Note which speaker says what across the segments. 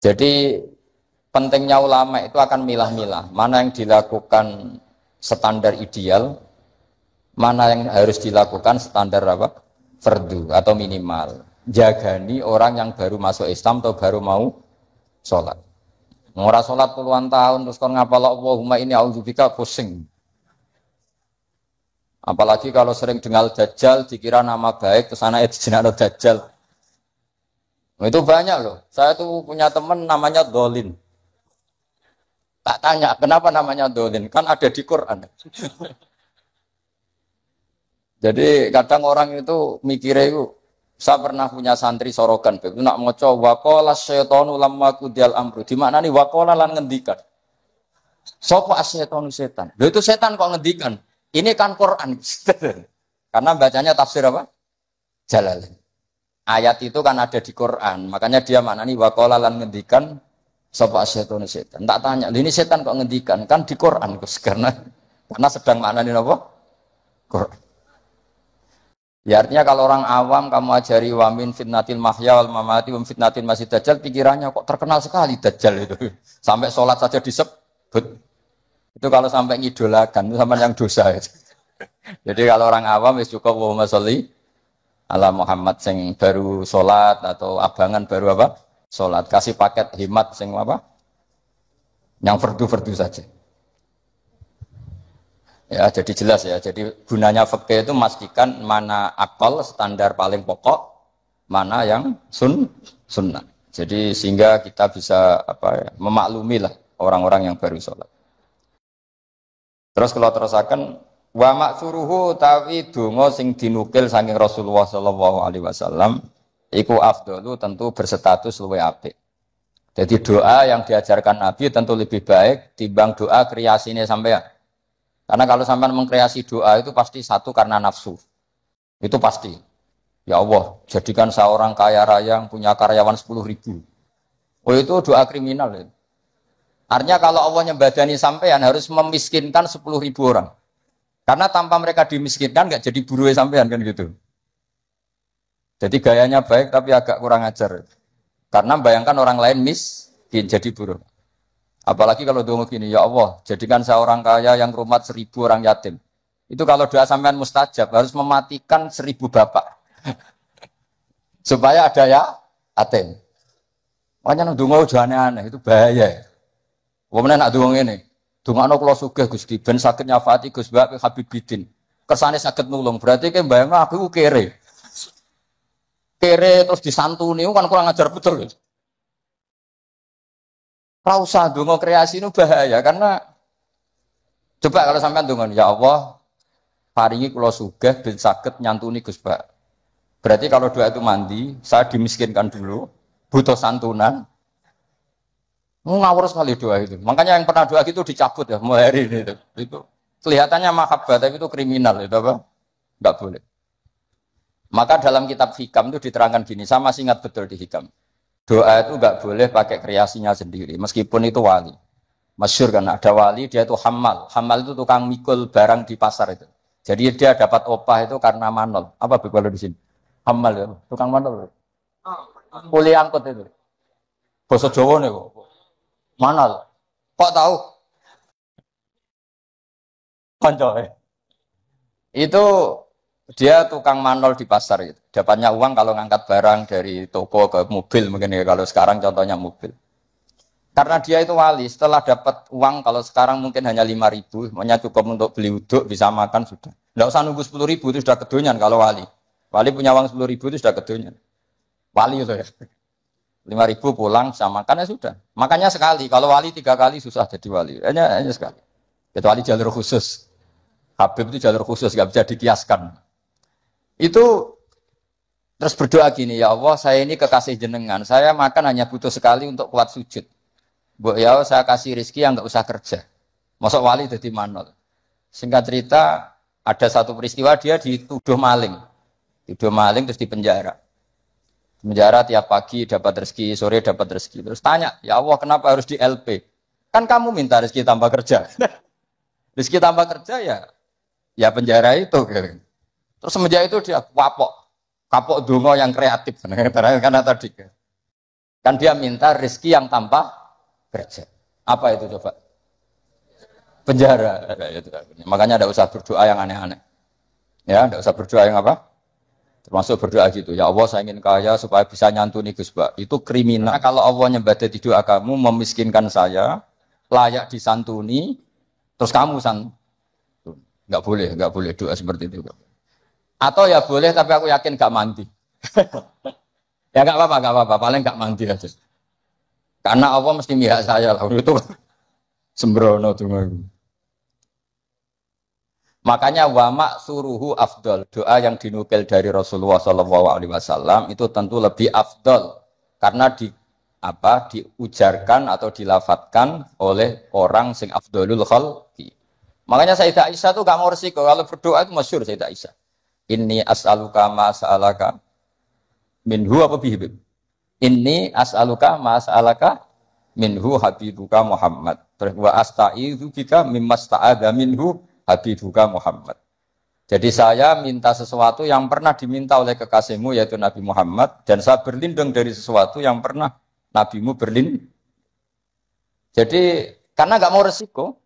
Speaker 1: Jadi pentingnya ulama itu akan milah-milah mana yang dilakukan standar ideal, mana yang harus dilakukan standar apa? Fardu atau minimal. Jagani orang yang baru masuk Islam atau baru mau sholat. Ora sholat puluhan tahun terus kon ngapal Allahumma ini auzubika pusing. Apalagi kalau sering dengar Dajjal dikira nama baik terus anaknya dijenakno Dajjal. Nah, itu banyak loh. Saya tuh punya teman namanya Dolin. Tak tanya kenapa namanya Dolin, kan ada di Quran. Jadi kadang orang itu mikirnya itu, saya pernah punya santri sorogan, itu nak moco wakola syaitonu lamma kudial amru. Di mana nih wakola lan ngendikan? Sopo asyaitonu setan. Loh itu setan kok ngendikan? Ini kan Quran. Karena bacanya tafsir apa? Jalalain. Ayat itu kan ada di Quran, makanya dia mana nih wakola lan ngendikan sopo asyaitonu setan. Tak tanya, ini setan kok ngendikan? Kan di Quran, karena sedang mana nih apa? Quran. Ya artinya kalau orang awam kamu ajari wamin fitnatil mahya wal mamati wam fitnatil masih dajjal, pikirannya kok terkenal sekali dajjal itu. Sampai sholat saja disebut. Itu kalau sampai ngidolakan itu sama yang dosa itu. Jadi kalau orang awam wis cukup Allahumma sholli ala Muhammad sing baru sholat atau abangan baru apa? Sholat. Kasih paket himat sing apa? Yang fardu-fardu saja. Ya, jadi jelas ya. Jadi gunanya fikih itu memastikan mana akal standar paling pokok, mana yang sunnah. Jadi sehingga kita bisa memaklumi lah orang-orang yang baru sholat. Terus kalau terusakan wa maksuruhu tawi donga sing dinukil saking Rasulullah sallallahu alaihi wasallam iku afdalu tentu berstatus luwih apik. Jadi doa yang diajarkan Nabi tentu lebih baik timbang doa kreasine sampean. Karena kalau sampean mengkreasi doa itu pasti satu karena nafsu. Itu pasti. Ya Allah, jadikan seorang kaya raya yang punya karyawan 10.000. Oh itu doa kriminal. Ya. Artinya kalau Allah nyembadani sampean harus memiskinkan 10.000 orang. Karena tanpa mereka dimiskinkan nggak jadi buruh sampean kan gitu. Jadi gayanya baik tapi agak kurang ajar. Karena bayangkan orang lain miskin jadi buruh. Apalagi kalau doa gini, ya Allah, jadikan seorang kaya yang rumah 1.000 orang yatim. Itu kalau doa sampean mustajab, harus mematikan 1.000 bapak. Supaya ada ya, yatim. Makanya doa aneh-aneh, itu bahaya. Kemudian nak doa ini, doa kalau sugih Gusti, ben sakit nyafati Gus Mbak Habib Bidin. Kersane sakit nulung, berarti kan bayang aku kere. Kere terus disantuni, kan kurang ajar betul. Rausa donga kreasi itu bahaya karena coba kalau sampean donga ya Allah paringi kula sugih ben saged nyantuni Gus Bak. Berarti kalau doa itu mandi, saya dimiskinkan dulu, butuh santunan. Ngawur sekali doa itu. Makanya yang pernah doa itu dicabut ya mulai hari ini itu. Itu kelihatannya mahabbah tapi itu kriminal itu apa? Enggak boleh. Maka dalam kitab Hikam itu diterangkan gini, saya masih ingat betul di Hikam. Doa itu enggak boleh pakai kreasinya sendiri, meskipun itu wali. Masyhur kan, ada wali dia itu hamal. Hamal itu tukang mikul barang di pasar itu. Jadi dia dapat opah itu karena manol. Apa kalau di sini? Hamal ya, tukang manol. Kuli angkut itu. Basa Jawa nih kok. Manol. Kok tahu? Konco. Itu dia tukang manol di pasar itu. Dapatnya uang kalau ngangkat barang dari toko ke mobil mungkin ya kalau sekarang contohnya mobil. Karena dia itu wali, setelah dapat uang kalau sekarang mungkin hanya 5.000, hanya cukup untuk beli uduk, bisa makan sudah. Tidak usah nunggu 10.000 itu sudah kedonyan kalau wali. Wali punya uang 10.000 itu sudah kedonyan. Wali itu ya. 5.000 pulang bisa makan ya sudah. Makanya sekali, kalau wali 3 kali susah jadi wali. Hanya sekali. Kecuali jalur khusus. Habib itu jalur khusus, nggak bisa dikiaskan. Itu terus berdoa gini, ya Allah saya ini kekasih jenengan, saya makan hanya butuh sekali untuk kuat sujud. Bu ya saya kasih rezeki yang nggak usah kerja. Masuk wali jadi manol. Singkat cerita ada satu peristiwa dia dituduh maling. Tuduh maling terus dipenjara. Penjara tiap pagi dapat rezeki, sore dapat rezeki. Terus tanya, ya Allah kenapa harus di LP? Kan kamu minta rezeki tambah kerja. Rezeki tambah kerja ya penjara itu. Terus semenjak itu dia kapok dongo yang kreatif karena tadi. Kan dia minta rezeki yang tanpa kerja. Apa itu coba? Penjara. Makanya tidak usah berdoa yang aneh-aneh. Ya, tidak usah berdoa yang apa? Termasuk berdoa gitu. Ya Allah, saya ingin kaya supaya bisa nyantuni Gus Ba. Itu kriminal. Kalau Allah nyembadati doa kamu, memiskinkan saya, layak disantuni, terus kamu santun. Nggak boleh doa seperti itu. Atau ya boleh, tapi aku yakin nggak mandi. Ya nggak apa-apa. Paling nggak mandi aja. Karena Allah mesti mihak saya lah. Itu sembrono tuh. Makanya wama suruhu afdol, doa yang dinukil dari Rasulullah SAW itu tentu lebih afdol karena diujarkan atau dilafatkan oleh orang sing afdolul khalqi. Makanya Sayyidah Aisyah tuh gak mau resiko kalau berdoa itu masyhur Sayyidah Aisyah. Inni as'aluka ma sa'alaka minhu apa bihibib. Inni as'aluka ma sa'alaka minhu habibuka Muhammad. Wa asta'idzu bika mimma sta'adha minhu Habibuka Muhammad. Jadi saya minta sesuatu yang pernah diminta oleh kekasihmu yaitu Nabi Muhammad dan saya berlindung dari sesuatu yang pernah Nabimu berlindung. Jadi karena nggak mau resiko,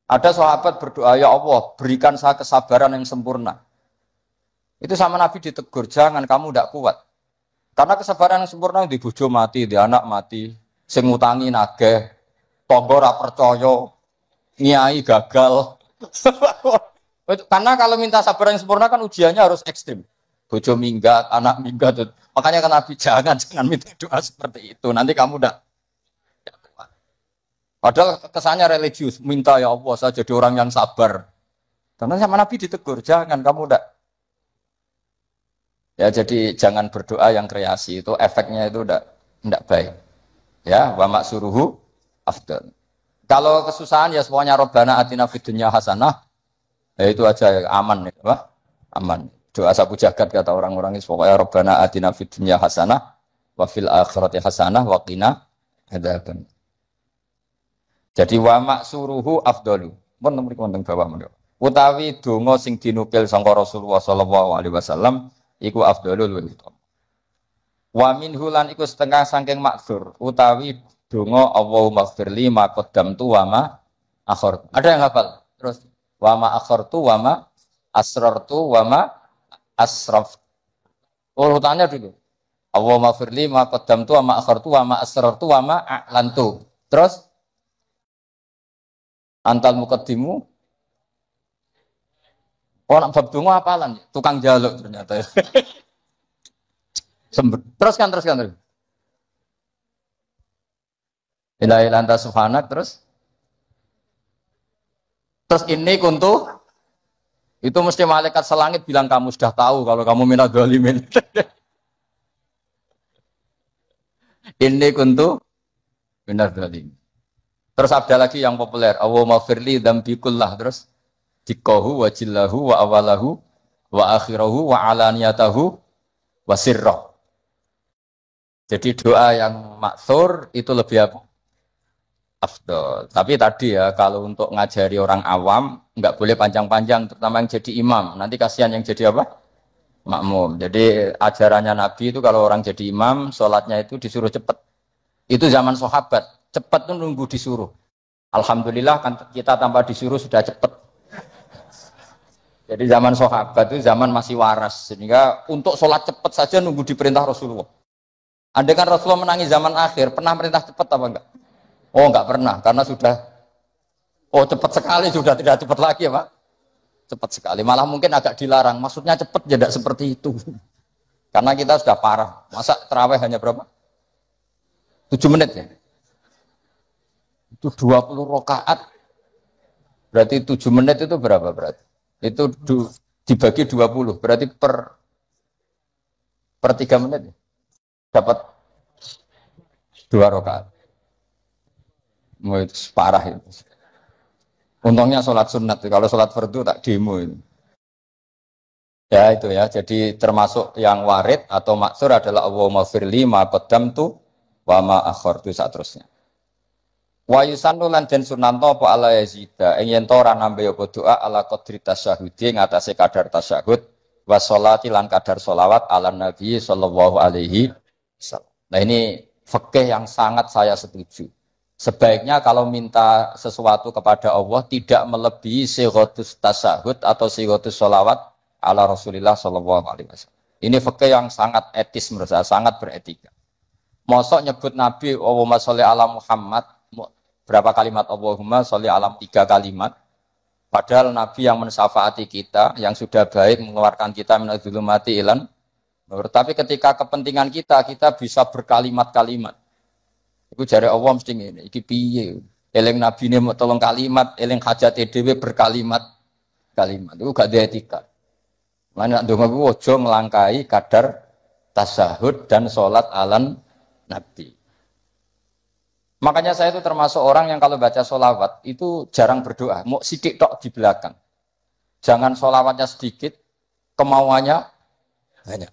Speaker 1: ada sahabat berdoa ya Allah berikan saya kesabaran yang sempurna. Itu sama Nabi ditegur jangan kamu tidak kuat. Karena kesabaran yang sempurna di bojo mati, di anak mati, sing ngutangi nageh, tangga ora percaya. Nyai gagal. Karena kalau minta sabar yang sempurna kan ujiannya harus ekstrim. Bojo minggat, anak minggat. Makanya kan Nabi jangan minta doa seperti itu. Nanti kamu udah. Padahal kesannya religius. Minta ya Allah saya jadi orang yang sabar. Karena sama Nabi ditegur. Jangan kamu udah. Ya jadi jangan berdoa yang kreasi. Itu efeknya itu udah tidak baik. Ya wa maksuruhu afdal. Kalau kesusahan ya semuanya Rabbana atina fid dunya hasanah. Ya itu aja aman ya, Pak. Aman. Doa sapu jagat kata orang-orang itu pokoknya Rabbana atina fid dunya hasanah wa fil akhirati hasanah wa qina adzaban. Jadi wa maksuruhu afdalu. Mun mriki wonten bawah menika. Utawi donga sing dinukil sangka Rasulullah sallallahu alaihi wasallam iku afdalul wudu. Wa minhu lan iku setengah saking maksur utawi donga Allahumma ighfirli ma qaddamtu wa ma akhartu. Ada yang hafal? Terus wa ma akhartu wa ma asrartu wa ma asraf. Urutannya dulu. Allahumma ighfirli ma qaddamtu wa ma akhartu wa ma asrartu wa ma a'lantu. Terus antal muqaddimu. Oh nak bab donga hafalan, tukang jaluk ternyata. Teruskan. Ilahi lanta subhanak terus ini kuntu itu mesti malaikat selangit bilang kamu sudah tahu kalau kamu minat dzalimin. Ini kuntu minat dzalimin. Terus ada lagi yang populer, Allahumma firli dzambi kullah terus dikahu wa jillahu wa awalahu wa akhirahu wa alaniyatahu wa sirrah. Jadi doa yang maksur itu lebih apa? Afdol. Tapi tadi ya kalau untuk ngajari orang awam nggak boleh panjang-panjang, terutama yang jadi imam. Nanti kasihan yang jadi apa? Makmum. Jadi ajarannya Nabi itu kalau orang jadi imam, sholatnya itu disuruh cepat. Itu zaman sahabat. Cepat tuh nunggu disuruh. Alhamdulillah kan kita tanpa disuruh sudah cepat. Jadi zaman sahabat itu zaman masih waras. Sehingga untuk sholat cepat saja nunggu diperintah Rasulullah. Andai kan Rasulullah menangi zaman akhir, pernah perintah cepat apa enggak? Oh enggak pernah, karena sudah cepat sekali, sudah tidak cepat lagi ya Pak. Cepat sekali, malah mungkin agak dilarang. Maksudnya cepat tidak seperti itu. Karena kita sudah parah. Masa terawih hanya berapa? 7 menit ya? Itu 20 rakaat. Berarti 7 menit itu berapa berarti? Itu dibagi 20, berarti per 3 menit ya? Dapat 2 rakaat. Itu parah itu. Untungnya sholat sunat, kalau sholat fardu tak demo itu. Ya itu ya, jadi termasuk yang warid atau maksur adalah Allahumma firli ma qaddamtu wa ma akhartu saterusnya. Wa yusannu lan den sunanto apa ala yazida, ing yen ora nambe apa doa ala qadri tasyahudi ngatasé kadar tasyahud wa sholati lan kadar sholawat ala nabi sallallahu alaihi wasallam. Nah ini fikih yang sangat saya setuju. Sebaiknya kalau minta sesuatu kepada Allah tidak melebihi sighatus tasyahud atau sighatus sholawat ala Rasulillah sallallahu alaihi wasallam. Ini fikih yang sangat etis menurut saya, sangat beretika. Mosok nyebut Nabi Allahumma sholli ala Muhammad berapa kalimat Allahumma sholli ala 3 kalimat. Padahal Nabi yang mensyafaati kita, yang sudah baik mengeluarkan kita minadz dzulumati ilan nur. Tapi ketika kepentingan kita bisa berkalimat-kalimat. Iku jare Allah mesti ngene, iki piye? Eling nabine mau tolong kalimat, eling hajate dhewe berkalimat. Iku gak ada etika. Lan nek ndonga ku aja nglangkai kadar tasyahud dan salat alan nabi. Makanya saya itu termasuk orang yang kalau baca sholawat itu jarang berdoa, mau sidik tok di belakang. Jangan sholawatnya sedikit, kemauannya banyak.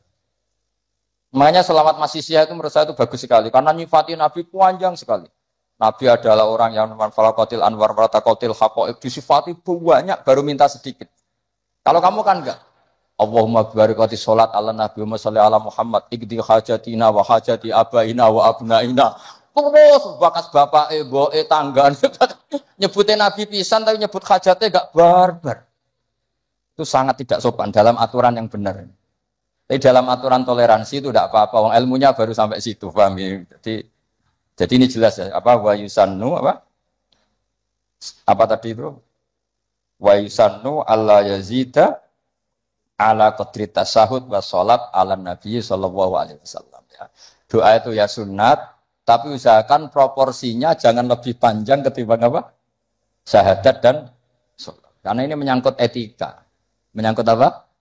Speaker 1: Makanya selawat Masisiyah itu menurut saya itu bagus sekali karena nyifati Nabi panjang sekali. Nabi adalah orang yang manfalakotil anwar waratakotil haqaiq disifati banyak baru minta sedikit. Kalau kamu kan enggak. Allahumma barakati sholat ala Nabi Muhammad sallallahu ala Muhammad ikdi hajatina wa hajati abaina wa abnaina. Terus bakas bapak boe tangga nyebutin Nabi pisan tapi nyebut hajatnya enggak barbar. Itu sangat tidak sopan dalam aturan yang benar. Tapi dalam aturan toleransi itu tidak apa-apa. Wong ilmunya baru sampai situ, paham ya? Jadi ini jelas ya. Apa wa yusannu apa tadi itu? Wa yusannu alla yazida ala qadri tasyahud wa sholat ala nabi sallallahu alaihi wasallam. Ya. Doa itu ya sunat, tapi usahakan proporsinya jangan lebih panjang ketimbang apa? Syahadat dan sholat. Karena ini menyangkut etika. Menyangkut apa?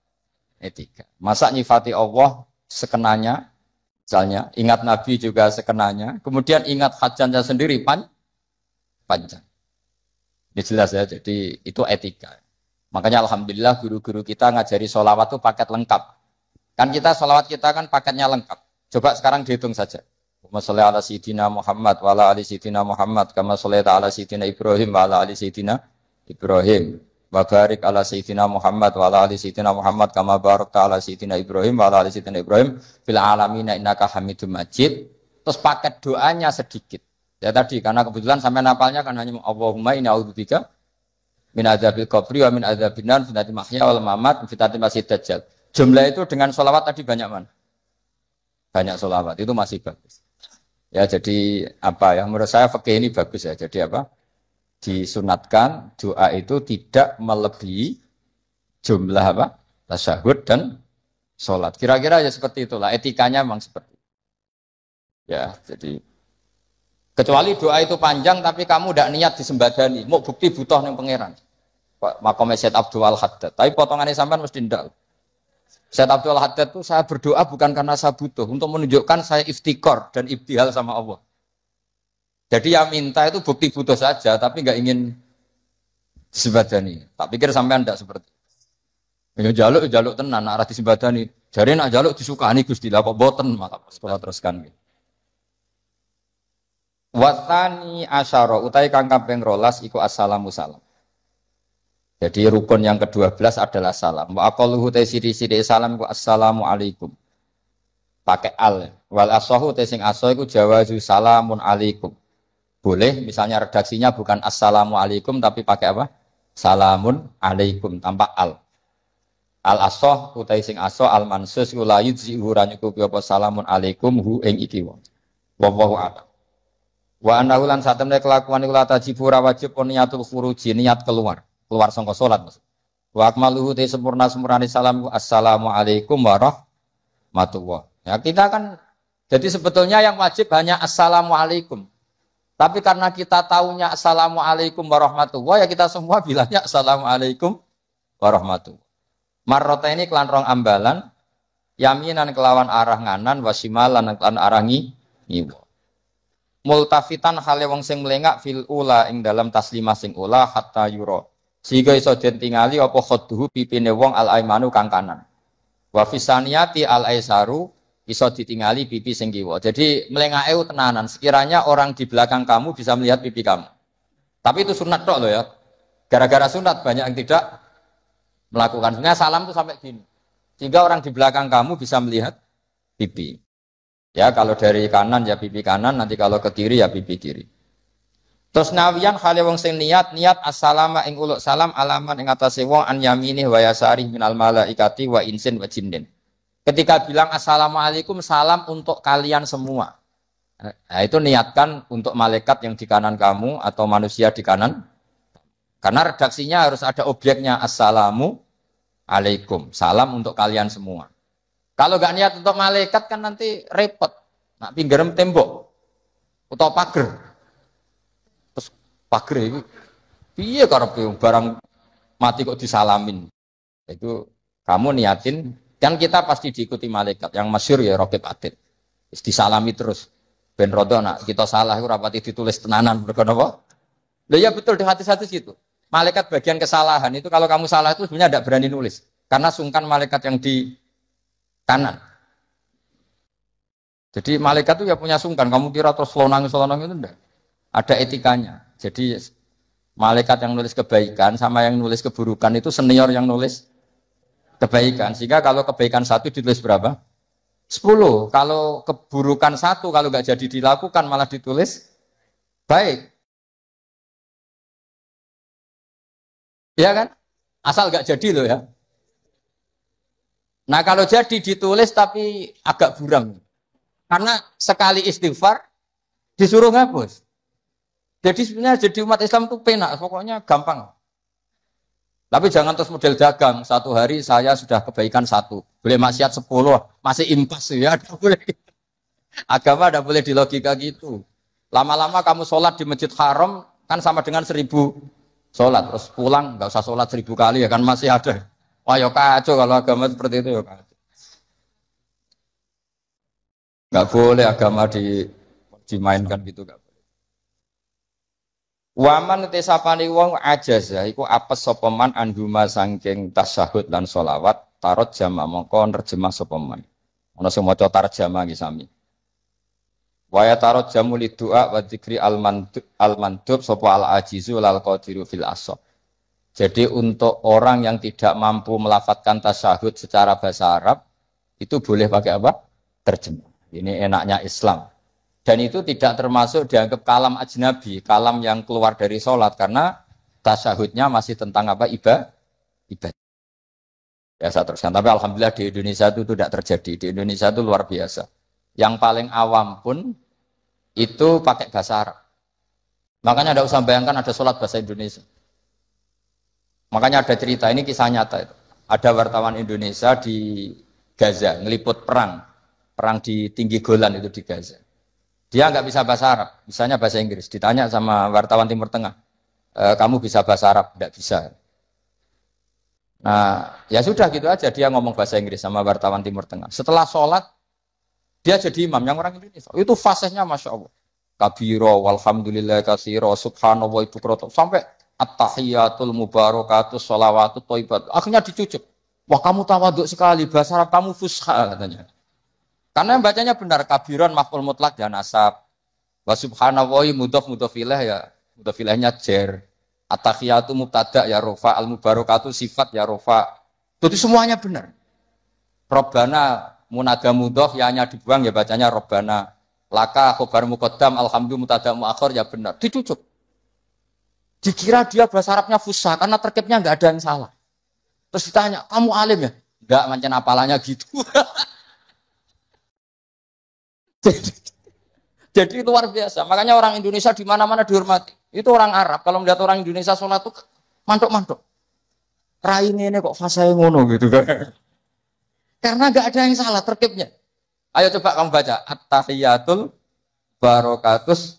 Speaker 1: Etika. Masa nyifati Allah sekenanya, misalnya ingat Nabi juga sekenanya, kemudian ingat hajatnya sendiri panjang. Ini jelas ya, jadi itu etika. Makanya alhamdulillah guru-guru kita ngajari sholawat itu paket lengkap. Kan kita sholawat kita kan paketnya lengkap. Coba sekarang dihitung saja. Allahumma sholli ala sayyidina Muhammad wa ala ali sayyidina Muhammad kama shollaita ala sayyidina Ibrahim wa ala ali sayyidina Ibrahim. Wa barik ala sayyidina Muhammad wa ala ali sayyidina Muhammad kama barakta ala sayyidina Ibrahim wa ala ali sayyidina Ibrahim fil alamin innaka Hamidum Majid. Terus paket doanya sedikit. Ya tadi karena kebetulan sampai napalnya kan hanya Allahumma inni a'udzubika min adzabil qabri wa min adzabin nar fitnatil mahya wal mamat fitnatil masiihid dajjal. Jumlah itu dengan sholawat tadi banyak mana? Banyak sholawat itu masih bagus. Ya jadi apa ya menurut saya fikih ini bagus ya. Jadi apa? Disunatkan doa itu tidak melebihi jumlah apa? Tasyahud dan sholat. Kira-kira ya seperti itulah. Etikanya memang seperti itu. Ya, jadi kecuali doa itu panjang tapi kamu tidak niat disembadani, mau bukti butuh yang pangeran. Makomnya Syed Abdul Al-Haddad. Tapi potongannya sampean mesti ndak. Syed Abdul Al-Haddad itu saya berdoa bukan karena saya butuh, untuk menunjukkan saya iftikor dan ibtihal sama Allah. Jadi yang minta itu bukti butuh saja, tapi nggak ingin disembadani. Tak pikir sampean tidak seperti itu. Jaluk tenan, arah disembadani. Jadi nak jaluk disukani Gusti, lah kok boten malah sekolah teruskan. Watani asyara utai kang kaping 12 iku assalamu salam. Jadi rukun yang ke-12 adalah salam. Wa aqalluhu ta siri-siri salam ku assalamu alaikum. Pakai al. Wal asahu ta sing asa iku jawazu salamun alaikum. Boleh misalnya redaksinya bukan assalamualaikum tapi pakai apa? Salamun alaikum tanpa al. Al asoh utai sing asoh al mansus kula yudzi ura nyukupi apa salamun alaikum hu ing iki wa. Wallahu a'lam. Wa annahu lan satemene kelakuan iku la tajibu ora wajib niatul khuruji niat keluar sangka salat maksud. Wa akmaluhu te sempurna-sempurnane salam assalamu alaikum warahmatullah. Ya kita kan jadi sebetulnya yang wajib hanya assalamu alaikum. Tapi karena kita taunya assalamualaikum warahmatullahi, ya kita semua bilangnya assalamualaikum warahmatullahi. Marrota ini kelan rong ambalan, yaminan kelawan arah nganan, wasimalan kelan arah ngiwa. Multafitan hale wong sing melengak fil ula ing dalam taslimah sing ula hatta yuro. Sehingga iso den tingali apa khadduhu pipine wong al aimanu kang kanan. Wa fisaniyati al aisaru iso ditingali pipi sing kiwa. Jadi melengake tenanan. Sekiranya orang di belakang kamu bisa melihat pipi kamu. Tapi itu sunat tok loh ya. Gara-gara sunat banyak yang tidak melakukan. Sebenarnya salam itu sampai gini. Sehingga orang di belakang kamu bisa melihat pipi. Ya kalau dari kanan ya pipi kanan, nanti kalau ke kiri ya pipi kiri. Terus nawiyan hale wong sing niat assalama ing uluk salam alaman ing atase wong an yaminih wa yasari minal malaikati wa insin wa jinnin. Ketika bilang assalamualaikum salam untuk kalian semua. Nah, itu niatkan untuk malaikat yang di kanan kamu atau manusia di kanan. Karena redaksinya harus ada objeknya assalamu alaikum. Salam untuk kalian semua. Kalau gak niat untuk malaikat kan nanti repot. Nak pinggiran tembok atau pagar. Terus pagar itu piye karepe barang mati kok disalamin. Itu kamu niatin kan kita pasti diikuti malaikat. Yang masyhur ya Raqib Atid. Disalami terus. Ben rodo nak kita salah itu rapati ditulis tenanan mergo napa? Lha ya betul di hati-hati situ. Malaikat bagian kesalahan itu kalau kamu salah itu sebenarnya tidak berani nulis karena sungkan malaikat yang di kanan. Jadi malaikat itu ya punya sungkan. Kamu kira terus lonang itu enggak. Ada etikanya. Jadi malaikat yang nulis kebaikan sama yang nulis keburukan itu senior yang nulis kebaikan. Sehingga kalau kebaikan 1 ditulis berapa? 10. Kalau keburukan 1 kalau nggak jadi dilakukan malah ditulis baik. Ya kan? Asal nggak jadi loh ya. Nah kalau jadi ditulis tapi agak buram. Karena sekali istighfar disuruh ngapus. Jadi sebenarnya jadi umat Islam itu penak, pokoknya gampang. Tapi jangan terus model dagang. 1 hari saya sudah kebaikan 1. Boleh maksiat 10. Masih impas ya. Boleh. Agama tidak boleh dilogika gitu. Lama-lama kamu sholat di Masjid Haram kan sama dengan 1000 sholat. Terus pulang nggak usah sholat 1000 kali ya kan masih ada. Wah ya kacau kalau agama seperti itu ya kacau. Nggak boleh agama dimainkan gitu nggak. Waman tesapani wong ajaza iku apes sapa man anduma saking tasyahud lan sholawat tarot jama mongko nerjemah sapa man. Ana sing maca tarjamah iki sami. Wa ya tarot jamu lidua wa dzikri al-mandub sapa al-ajizu lal qadiru fil asab. Jadi untuk orang yang tidak mampu melafadzkan tasyahud secara bahasa Arab itu boleh pakai apa? Terjemah. Ini enaknya Islam. Dan itu tidak termasuk dianggap kalam ajnabi, kalam yang keluar dari sholat karena tasyahudnya masih tentang apa ibadah. Biasa teruskan. Tapi alhamdulillah di Indonesia itu tidak terjadi. Di Indonesia itu luar biasa. Yang paling awam pun itu pakai bahasa Arab. Makanya tidak usah bayangkan ada sholat bahasa Indonesia. Makanya ada cerita ini kisah nyata itu. Ada wartawan Indonesia di Gaza ngeliput perang di tinggi Golan itu di Gaza. Dia nggak bisa bahasa Arab, bisanya bahasa Inggris. Ditanya sama wartawan Timur Tengah, kamu bisa bahasa Arab? Tidak bisa. Nah, ya sudah gitu aja dia ngomong bahasa Inggris sama wartawan Timur Tengah. Setelah sholat, dia jadi imam yang orang Indonesia. Itu fasihnya Masya Allah. Kabiro, walhamdulillah kasiro, subhanallah ibu kroto. Sampai at-tahiyatul mubarakatus, sholawatut, toibat. Akhirnya dicucuk. Wah kamu tawaduk sekali, bahasa Arab kamu fusha katanya. Karena yang bacanya benar, kabiron maf'ul mutlak ya nasab. Wa subhanallahi mudhof ilaih ya, mudhof ilaihnya jer. At-tahiyatu mubtada ya rofa, al-mubarakatu sifat ya rofa. Itu semuanya benar. Robbana munada mudhof ya hanya dibuang ya bacanya robbana. Laka khobar muqaddam alhamdulillah mubtada muakhir ya benar. Dicucuk. Dikira dia bahasa Arabnya fusha karena terkibnya enggak ada yang salah. Terus ditanya, "Kamu alim ya?" Enggak, macam apalanya gitu. Jadi luar biasa. Makanya orang Indonesia di mana-mana dihormati. Itu orang Arab. Kalau melihat orang Indonesia sholat tuh mantuk-mantuk. Raine ini kok fasih ngono gitu kan. Karena nggak ada yang salah terkibnya. Ayo coba kamu baca. At-tahiyatul barakatus.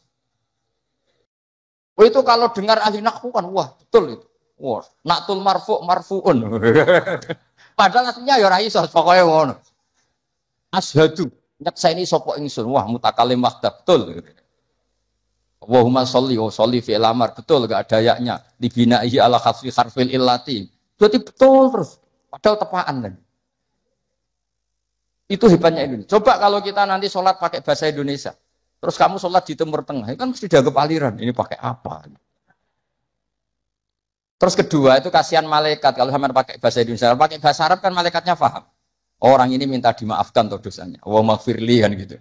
Speaker 1: Oh, itu kalau dengar ahli nahwu kan wah betul itu. Wah, naktul marfu'un. Padahal aslinya ya ora iso pokoke ngono. Asyhadu nyakseni sapa ingsun wah mutakalim wahda betul. Allahumma sholli fi'il amar betul enggak ada yaknya dibinahi ala khaffi harfil illati. Berarti betul terus. Padahal tepaan kan. Itu hebatnya Indonesia. Coba kalau kita nanti sholat pakai bahasa Indonesia. Terus kamu sholat di Timur Tengah, kan mesti dianggap aliran. Ini pakai apa? Terus kedua itu kasihan malaikat kalau sama pakai bahasa Indonesia. Pakai bahasa Arab kan malaikatnya paham. Orang ini minta dimaafkan tuh dosanya. Wa maghfirli kan gitu.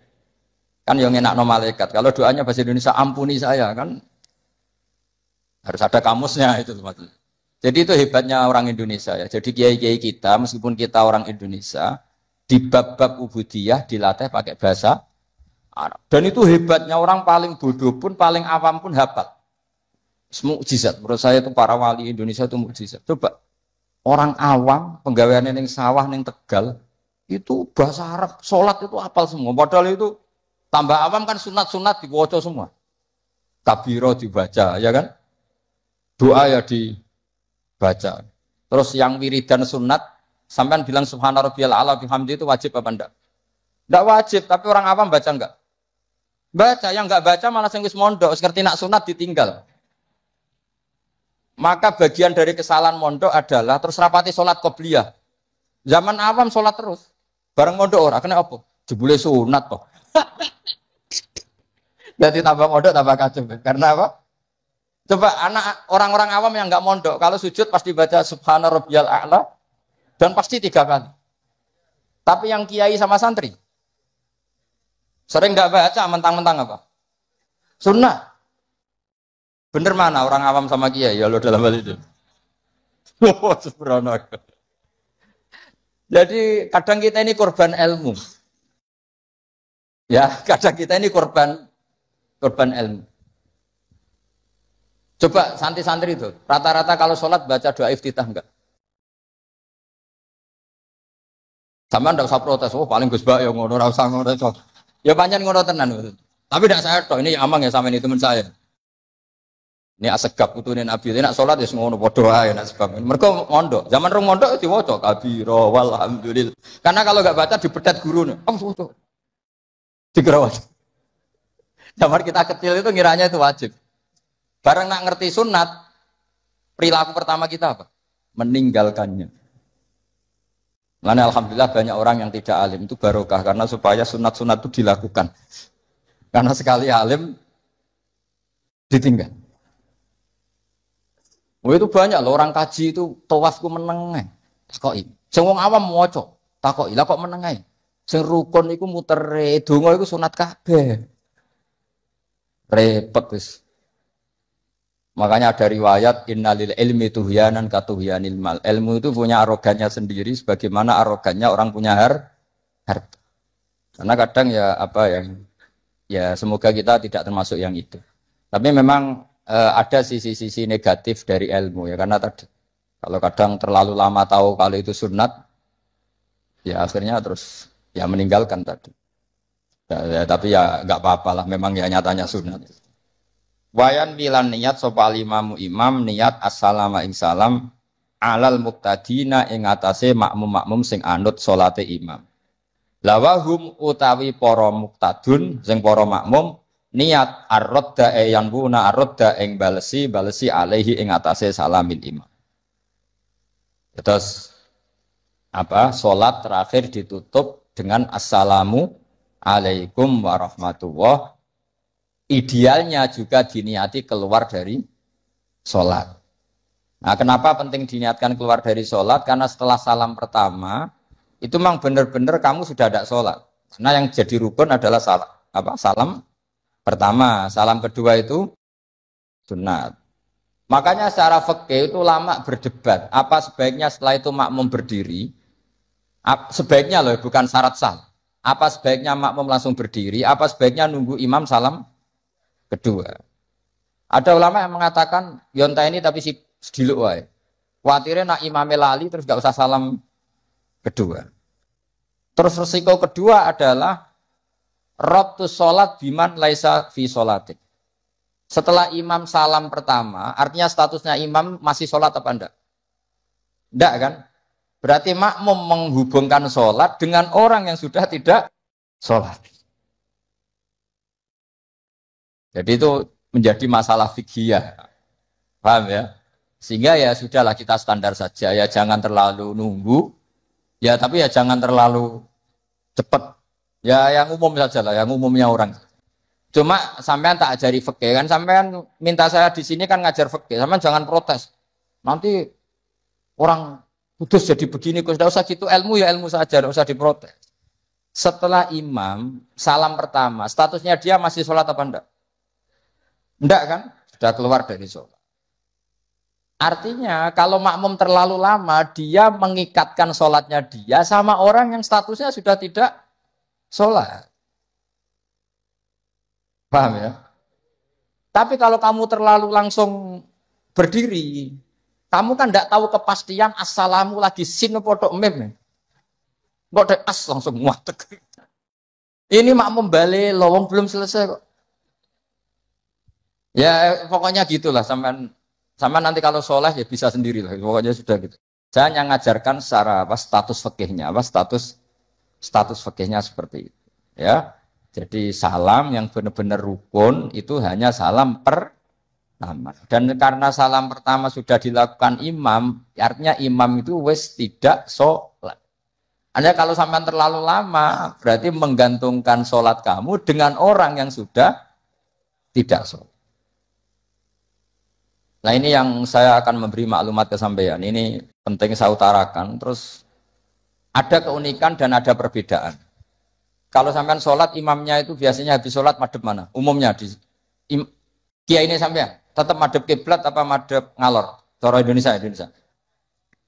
Speaker 1: Kan yang enak no malaikat. Kalau doanya bahasa Indonesia ampuni saya kan harus ada kamusnya itu maksudnya. Jadi itu hebatnya orang Indonesia ya. Jadi kiai-kiai kita meskipun kita orang Indonesia di bab-bab ubudiyah dilatih pakai bahasa Arab. Dan itu hebatnya orang paling bodoh pun paling awam pun hafal. Mukjizat. Menurut saya itu para wali Indonesia itu mukjizat. Coba orang awam penggawean yang sawah yang Tegal itu bahasa Arab, sholat itu hafal semua. Padahal itu tambah awam kan sunat-sunat dibaca semua. Kabiro dibaca, ya kan? Doa ya dibaca. Terus yang wiridan sunat, sampean bilang subhana rabbiyal a'la bihamdi itu wajib apa enggak? Enggak wajib, tapi orang awam baca enggak? Baca, yang enggak baca malah sing wis mondok, seperti nak sunat ditinggal. Maka bagian dari kesalahan mondok adalah terus rapati sholat qobliyah. Zaman awam sholat terus. Bareng mondok ora kena apa? Jebule sunat kok. Jadi tambah mondok tambah kacau. Karena apa? Coba anak orang-orang awam yang enggak mondok kalau sujud pasti baca subhana rabbiyal a'la dan pasti 3 kali. Tapi yang kiai sama santri sering enggak baca mentang-mentang apa? Sunnah. Bener mana orang awam sama kiai ya lo dalam hal itu. Oh, subhanallah. Jadi kadang kita ini korban ilmu. Ya, kadang kita ini korban ilmu. Coba santri-santri itu, rata-rata kalau sholat baca doa iftitah enggak? Sama enggak usah protes, oh paling Gus Bak ya ngono, ora usah ngono. Ya pancen ngono tenan. Tapi tidak saya toh, ini amang ya sama ini teman saya. Ini asegap putune Nabi, nek salat wis ngono padha wae nek sebab. Mergo mondok, zaman rong mondok diwaca kabira walhamdulillah. Karena kalau enggak baca dipedet gurune. Oh, waca. Dikira wajib. Zaman kita kecil itu ngiranya itu wajib. Bareng nak ngerti sunat, perilaku pertama kita apa? Meninggalkannya. Karena alhamdulillah banyak orang yang tidak alim itu barokah karena supaya sunat-sunat itu dilakukan. Karena sekali alim ditinggal. Oh itu banyak loh orang kaji itu tawafku meneng. Takoki. Sing wong awam maca, takoki. Lah kok meneng ae? Sing rukun iku mutere, donga iku sunat kabeh. Repot wis. Makanya ada riwayat innalil ilmi tuhyanan katuhyanil mal. Ilmu itu punya arogannya sendiri sebagaimana arogannya orang punya harta. Karena kadang ya apa ya semoga kita tidak termasuk yang itu. Tapi memang ada sisi-sisi negatif dari ilmu ya karena tadi kalau kadang terlalu lama tahu kalau itu sunat ya akhirnya terus ya meninggalkan tadi ya, tapi ya nggak apa-apa lah memang ya nyatanya sunat. Wayan bilan niat sopal imam niat assalamu ing salam alal muqtadina ing atase makmum sing anut salate imam. Lawahum utawi para muqtadun sing para makmum niat ar-radda yang buna ar-radda ing balesi alaihi ing atase salamin imam. Terus apa? Salat terakhir ditutup dengan assalamu alaikum warahmatullah. Idealnya juga diniati keluar dari salat. Nah, kenapa penting diniatkan keluar dari salat? Karena setelah salam pertama itu memang benar-benar kamu sudah ada salat. Karena yang jadi rukun adalah salam pertama, salam kedua itu sunat. Makanya secara fikih itu lama berdebat. Apa sebaiknya setelah itu makmum berdiri? Sebaiknya loh, bukan syarat sah. Apa sebaiknya makmum langsung berdiri? Apa sebaiknya nunggu imam salam kedua? Ada ulama yang mengatakan yonta ini tapi si sediluk wae. Kuatirnya nak imame lali terus gak usah salam kedua. Terus resiko kedua adalah Rabtu sholat biman laisa fi sholatik. Setelah imam salam pertama, artinya statusnya imam masih sholat apa enggak? Enggak kan? Berarti makmum menghubungkan sholat dengan orang yang sudah tidak sholat. Jadi itu menjadi masalah fikhiyah. Paham ya? Sehingga ya sudahlah kita standar saja. Ya jangan terlalu nunggu. Ya tapi ya jangan terlalu cepat. Ya yang umum saja lah, yang umumnya orang. Cuma sampean tak ajari fikih kan, sampean minta saya di sini kan ngajar fikih, sampean jangan protes. Nanti orang kudus jadi begini, kudus tidak usah gitu ilmu ya ilmu saja, tidak usah diprotes. setelah imam salam pertama, statusnya dia masih sholat apa enggak? Enggak kan? Sudah keluar dari sholat. Artinya kalau makmum terlalu lama, dia mengikatkan sholatnya dia sama orang yang statusnya sudah tidak sholat. Paham ya? Tapi kalau kamu terlalu langsung berdiri, kamu kan tidak tahu kepastian assalamu lagi sin podok mem. Kok dek as langsung muatek. Ini makmum balik, lowong belum selesai kok. Ya pokoknya gitulah sama nanti kalau sholat ya bisa sendiri lah. Pokoknya sudah gitu. Saya hanya ngajarkan secara apa status fikihnya, apa status fikihnya seperti itu. Ya. Jadi salam yang benar-benar rukun itu hanya salam pertama. Dan karena salam pertama sudah dilakukan imam, artinya imam itu wis tidak sholat. Anda kalau sampai terlalu lama, berarti menggantungkan sholat kamu dengan orang yang sudah tidak sholat. Nah ini yang saya akan memberi maklumat ke sampean. Ini penting saya utarakan. Terus ada keunikan dan ada perbedaan. Kalau sampean sholat, imamnya itu biasanya habis sholat madhep mana? Umumnya di kiai ini sampean tetap madhep kiblat apa madhep ngalor? Cara Indonesia.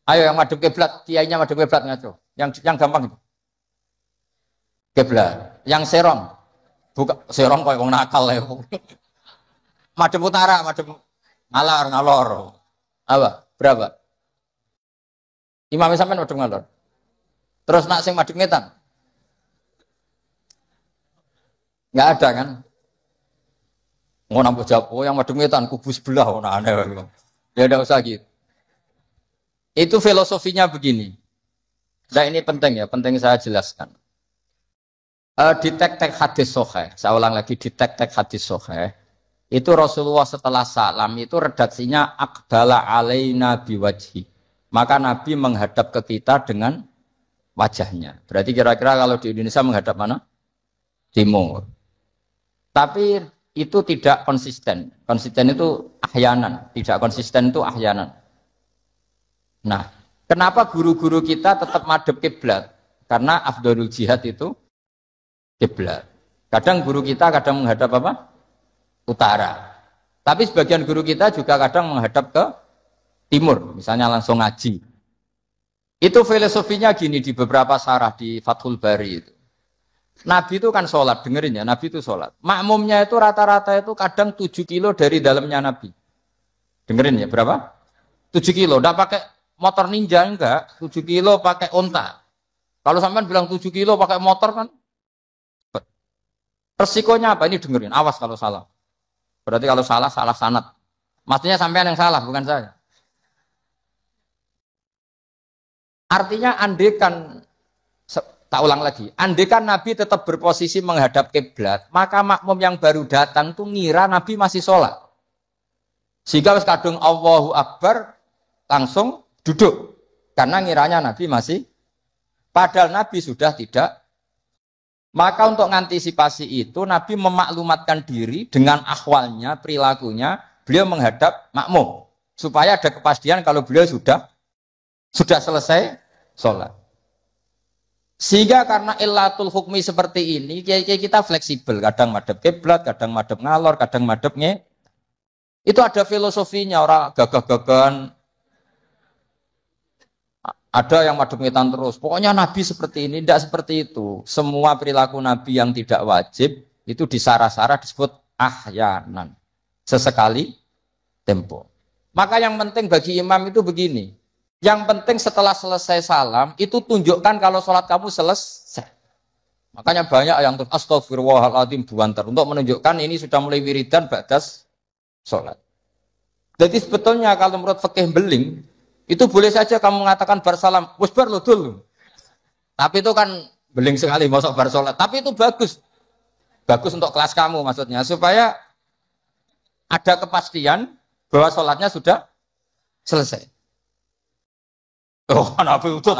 Speaker 1: Ayo yang madhep kiblat, kiainya madhep kiblat ngaco. Yang gampang itu. Kiblat. Yang serong. Buka serong kok wong nakal ya. Madhep utara, madhep ngalor. Apa? Berapa? Imamnya sampean madhep ngalor. Terus nak sing madhep ngetan. Nggak ada kan? Mau nambah jawab, oh yang madhep ngetan kubu sebelah, oh nah aneh. Ya udah usah gitu. Itu filosofinya begini. Nah ini penting ya, penting saya jelaskan. Di tek-tek hadis sahih, saya ulang lagi di tek-tek hadis sahih, itu Rasulullah setelah salam itu redaksinya aqbala alaina biwajhi. Maka Nabi menghadap ke kita dengan wajahnya. Berarti kira-kira kalau di Indonesia menghadap mana? Timur. Tapi itu tidak konsisten. Konsisten itu ahyanan, tidak konsisten itu ahyanan. Nah, kenapa guru-guru kita tetap madhep kiblat? Karena afdhalul jihad itu kiblat. Kadang guru kita kadang menghadap apa? Utara. Tapi sebagian guru kita juga kadang menghadap ke timur, misalnya langsung ngaji. Itu filosofinya gini di beberapa syarah di Fathul Bari itu. Nabi itu kan sholat, dengerin ya, Nabi itu sholat. Makmumnya itu rata-rata itu kadang 7 kilo dari dalamnya Nabi. Dengerin ya, berapa? 7 kilo, enggak pakai motor ninja enggak, 7 kilo pakai onta. Kalau sampean bilang 7 kilo pakai motor kan, resikonya apa? Ini dengerin, awas kalau salah. Berarti kalau salah sanad. Maksudnya sampean yang salah, bukan saya. Artinya andekan tak ulang lagi, andekan Nabi tetap berposisi menghadap kiblat, maka makmum yang baru datang tuh ngira Nabi masih sholat. Sehingga kadung Allahu Akbar langsung duduk. Karena ngiranya Nabi masih, padahal Nabi sudah tidak. Maka untuk mengantisipasi itu, Nabi memaklumatkan diri dengan ahwalnya, perilakunya, beliau menghadap makmum. Supaya ada kepastian kalau beliau sudah selesai sholat. Sehingga karena illatul hukmi seperti ini, kita fleksibel. Kadang madhep kiblat, kadang madhep ngalor, kadang madhep nge. Itu ada filosofinya, orang gagah-gagahan. Ada yang madhep ngetan terus. Pokoknya Nabi seperti ini, tidak seperti itu. Semua perilaku Nabi yang tidak wajib, itu disarah-sarah disebut ahyanan. Sesekali tempo. Maka yang penting bagi imam itu begini. Yang penting setelah selesai salam, itu tunjukkan kalau sholat kamu selesai. Makanya banyak yang astagfirullahaladzim buantar. Untuk menunjukkan ini sudah mulai wiridan batas sholat. Jadi sebetulnya kalau menurut fikih beling, itu boleh saja kamu mengatakan bar salam, wis bar lo dul. Tapi itu kan beling sekali, masuk bar sholat. Tapi itu bagus. Bagus untuk kelas kamu maksudnya. Supaya ada kepastian bahwa sholatnya sudah selesai. Oh, Nabi itu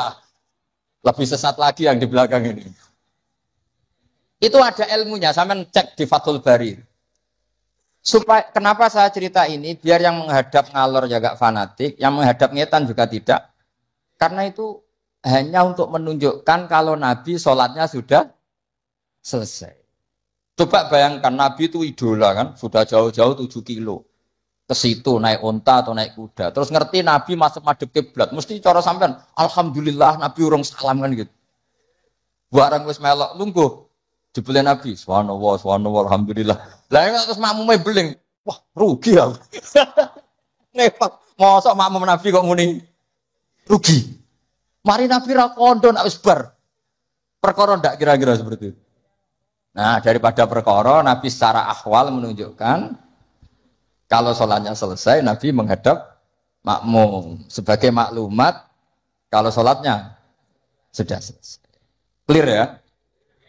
Speaker 1: lebih sesat lagi yang di belakang ini. Itu ada ilmunya, sampean cek di Fathul Bari. Supaya kenapa saya cerita ini? Biar yang menghadap ngalor ya gak fanatik, yang menghadap ngetan juga tidak. Karena itu hanya untuk menunjukkan kalau Nabi sholatnya sudah selesai. Coba bayangkan Nabi itu idola kan, sudah jauh-jauh 7 kilo. Ke situ naik onta atau naik kuda. Terus ngerti Nabi masuk madhep kiblat, mesti cara sampean, alhamdulillah Nabi urung salam kan gitu. Barang wis melok lungguh dibeli Nabi, subhanallah, subhanallah, alhamdulillah. Lah terus makmume beling. Wah, rugi aku. Ngepek. Mosok makmum Nabi kok muni rugi. Mari Nabi ra kondo nak wis bar. Perkara ndak kira-kira seperti itu. Nah, daripada perkara Nabi secara ahwal menunjukkan kalau sholatnya selesai, Nabi menghadap makmum. Sebagai maklumat, kalau sholatnya sudah selesai. Clear ya?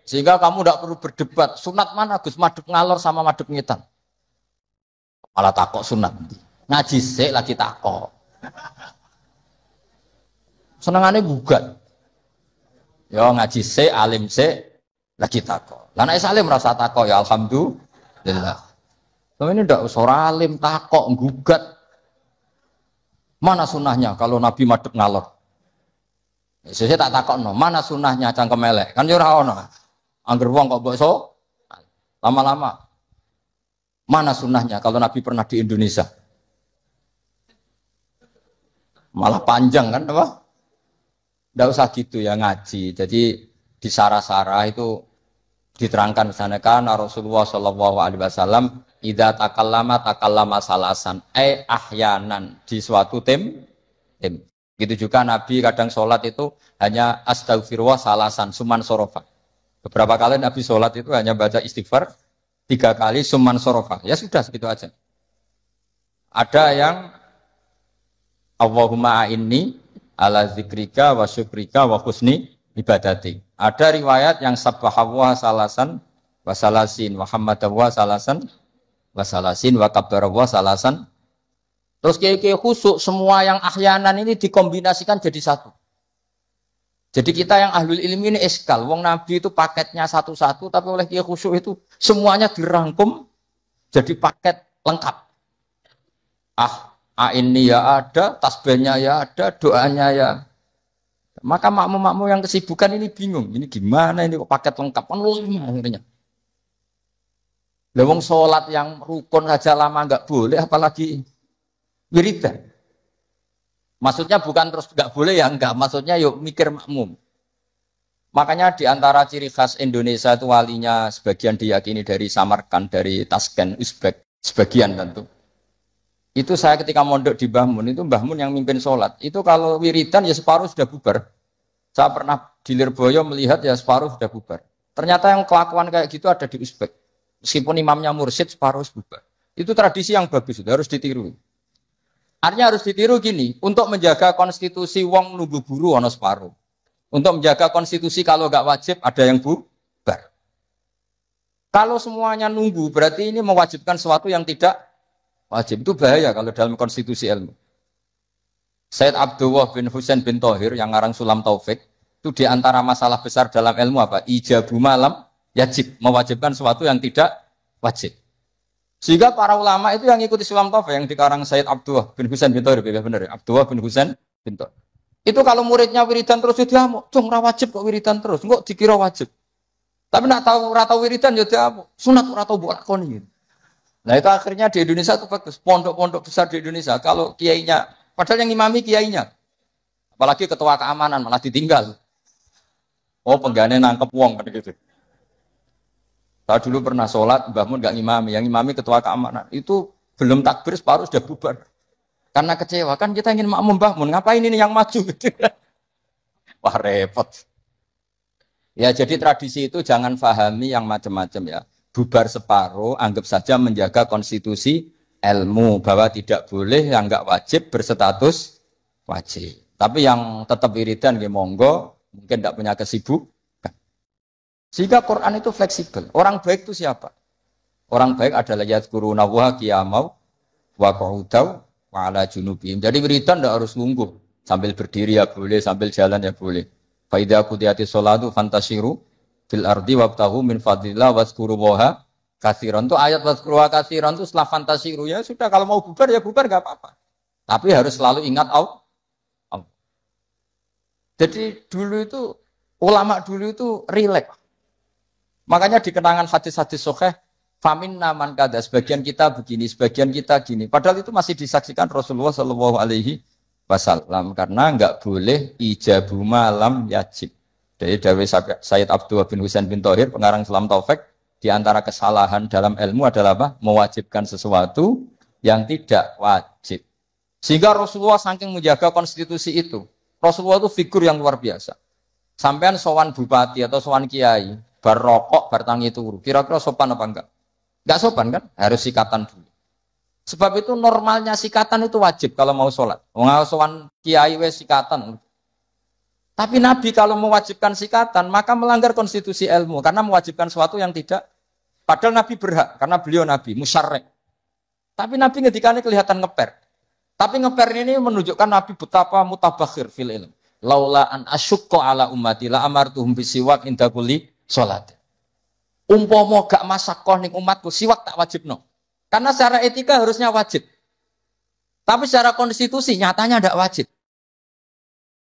Speaker 1: Sehingga kamu tidak perlu berdebat. Sunat mana Gus? Madhep ngalor sama madhep ngitan. Malah takok sunat. Ngaji sik lagi takok. Senengannya gugat. Ya ngaji sik, alim sik lagi takok. Lah nek salim rasa takok ya alhamdulillah. Tapi ini tidak usah alim, takok, gugat. Mana sunnahnya kalau Nabi madhep ngalor? Saya tak takok no. Mana sunnahnya cangkem elek? Kan ora ono. Angger wong kok mbok so lama-lama. Mana sunnahnya kalau Nabi pernah di Indonesia? Malah panjang kan apa? Tidak usah gitu ya ngaji. Jadi di sarah-sarah itu diterangkan misalnya kan Rasulullah Shallallahu Alaihi Wasallam idza takallama salasan ahyanan di suatu tim. Gitu juga Nabi kadang sholat itu hanya astagfirullah salasan suman sorofa. Beberapa kali Nabi sholat itu hanya baca istighfar 3 kali suman sorofa. Ya sudah segitu aja. Ada yang Allahumma a'inni ala zikrika wa syukrika wa husni ibadati. Ada riwayat yang sabbahallah salasan wa salasin wa hamdallah salasan wa salasin wa kabbarallah salasan. Terus kayak khusuk semua yang ahyanan ini dikombinasikan jadi satu. Jadi kita yang ahlul ilmi ini eskal. Wong Nabi itu paketnya satu-satu, tapi oleh kiai khusuk itu semuanya dirangkum jadi paket lengkap. Ini ya ada, tasbihnya ya ada, doanya ya. Maka makmum-makmum yang kesibukan ini bingung. Ini gimana ini kok paket lengkap? Kan lama akhirnya. Lewong sholat yang rukun saja lama nggak boleh, apalagi wiridan. Maksudnya bukan terus nggak boleh ya enggak. Maksudnya yuk mikir makmum. Makanya di antara ciri khas Indonesia itu walinya sebagian diyakini dari Samarkand, dari Tashkent, Uzbek, sebagian tentu. Itu saya ketika mondok di Mbah Mun, itu Mbah Mun yang mimpin sholat. Itu kalau wiridan ya separuh sudah bubar. Saya pernah di Lirboyo melihat ya separuh sudah bubar. Ternyata yang kelakuan kayak gitu ada di Uzbek. Meskipun imamnya mursyid separuh bubar. Itu tradisi yang bagus, itu harus ditiru. Artinya harus ditiru gini, untuk menjaga konstitusi wong nunggu buru ono separuh. Untuk menjaga konstitusi kalau nggak wajib ada yang bubar. Kalau semuanya nunggu berarti ini mewajibkan sesuatu yang tidak wajib. Itu bahaya kalau dalam konstitusi ilmu. Said Abdullah bin Husain bin Thohir yang ngarang Sulam Taufik itu diantara masalah besar dalam ilmu apa? Ijabu malam yajib, mewajibkan sesuatu yang tidak wajib. Sehingga para ulama itu yang ikuti Sulam Taufik yang dikarang Said Abdullah bin Husain bin Thohir, benar ya? Abdullah bin Husain bin Thohir. Itu kalau muridnya wiridan terus dia mau, cung ora wajib kok wiridan terus, kok dikira wajib. Tapi nak tahu ora tahu wiridan ya dia sunat ora tahu mbok lakoni. Nah itu akhirnya di Indonesia itu bagus, pondok-pondok besar di Indonesia kalau kiainya, padahal yang imami kiainya, apalagi ketua keamanan malah ditinggal. Oh penggane nangkep wong kan gitu. Saya dulu pernah sholat, Mbah Mun nggak ngimami, yang ngimami ketua keamanan itu belum takbir separuh sudah bubar. Karena kecewa kan kita ingin makmum Mbah Mun, ngapain ini yang maju? Wah repot. Ya jadi tradisi itu jangan pahami yang macam-macam ya. Bubar separuh, anggap saja menjaga konstitusi ilmu bahwa tidak boleh yang nggak wajib berstatus wajib. Tapi yang tetap wiridan nggih monggo, mungkin tidak punya kesibukan. Sehingga Quran itu fleksibel. Orang baik itu siapa? Orang baik adalah yadhkurunallaha qiyamau wa qu'udaw wa ala junubihim. Jadi wiridan tidak harus lungguh. Sambil berdiri ya boleh, sambil jalan ya boleh. Fa idza qudiyatis sholatu fantashiru fil ardi wabtahu min fadlillah wazkurullaha katsiran. Itu ayat wazkurullaha katsiran itu setelah fantashiru ya sudah, kalau mau bubar ya bubar enggak apa-apa. Tapi harus selalu ingat Allah. Jadi dulu itu ulama dulu itu rileks. Makanya di kenangan hadis-hadis sahih, famin naman kada sebagian kita begini, sebagian kita gini. Padahal itu masih disaksikan Rasulullah Shallallahu Alaihi Wasallam karena enggak boleh ijabu malam yajib. Dari Dawei Sayyid Abdullah bin Husain bin Thohir, pengarang Islam Taufik, di antara kesalahan dalam ilmu adalah apa? Mewajibkan sesuatu yang tidak wajib. Sehingga Rasulullah saking menjaga konstitusi itu. Rasulullah itu figur yang luar biasa. Sampean sowan bupati atau sowan kiai, bar rokok, bar tangi turu. Kira-kira sopan apa enggak? Enggak sopan kan? Harus sikatan dulu. Sebab itu normalnya sikatan itu wajib kalau mau sholat. Mau sowan kiai wes sikatan. Tapi Nabi kalau mewajibkan sikatan, maka melanggar konstitusi ilmu. Karena mewajibkan sesuatu yang tidak. Padahal Nabi berhak, karena beliau Nabi, musyarrek. Tapi Nabi ketikanya kelihatan ngeper. Tapi ngeper ini menunjukkan Nabi betapa mutabakhir fil ilm. Laula an asyukko ala ummati la amartuhum bisiwak inda kulli sholat. Umpomo gak masakoh ning umatku, siwak tak wajib no. Karena secara etika harusnya wajib. Tapi secara konstitusi nyatanya tidak wajib.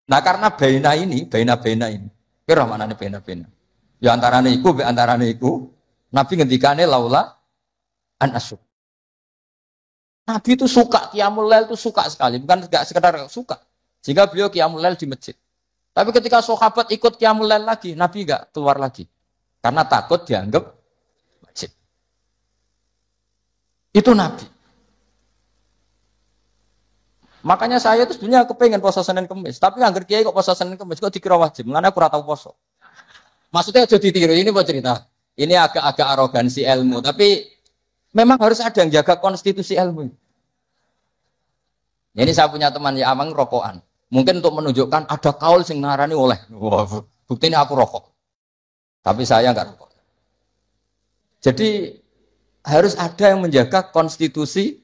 Speaker 1: Nah karena baina ini, kira mana nih baina? Ya antarane iku, Nabi ngendikane laula an asyuk. Nabi itu suka qiyamul lail itu suka sekali, bukan enggak sekedar suka. Sehingga beliau qiyamul lail di masjid. Tapi ketika sahabat ikut qiyamul lail lagi, Nabi enggak keluar lagi. Karena takut dianggap wajib. Itu Nabi. Makanya saya itu sebenarnya kepengen puasa Senin Kemis, tapi anggar kiai kok puasa Senin Kemis kok dikira wajib. Mulane aku ora tau puasa. Maksudnya aja ditiru, ini mau cerita. Ini agak arogansi ilmu, tapi memang harus ada yang jaga konstitusi ilmu. Ini saya punya teman ya amang rokokan. Mungkin untuk menunjukkan ada kaul sing narani oleh. Wah, buktinya aku rokok. Tapi saya enggak rokok. Jadi harus ada yang menjaga konstitusi.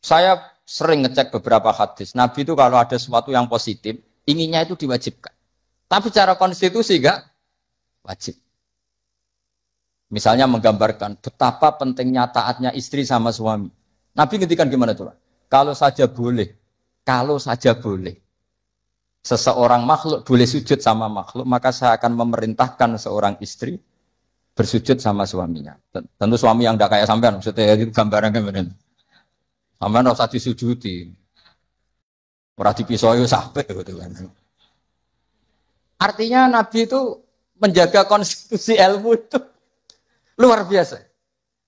Speaker 1: Saya sering ngecek beberapa hadis. Nabi itu kalau ada sesuatu yang positif, inginnya itu diwajibkan. Tapi secara konstitusi enggak wajib. Misalnya menggambarkan betapa pentingnya taatnya istri sama suami. Nabi ngendikan gimana tuh? Kalau saja boleh, seseorang makhluk boleh sujud sama makhluk, maka saya akan memerintahkan seorang istri bersujud sama suaminya. Tentu suami yang tidak kayak sampean, maksudnya itu gambaran kemudian. Sampean ora usah disujudi. Ora dipisoi sampai gitu kan. Artinya Nabi itu menjaga konstitusi ilmu itu luar biasa.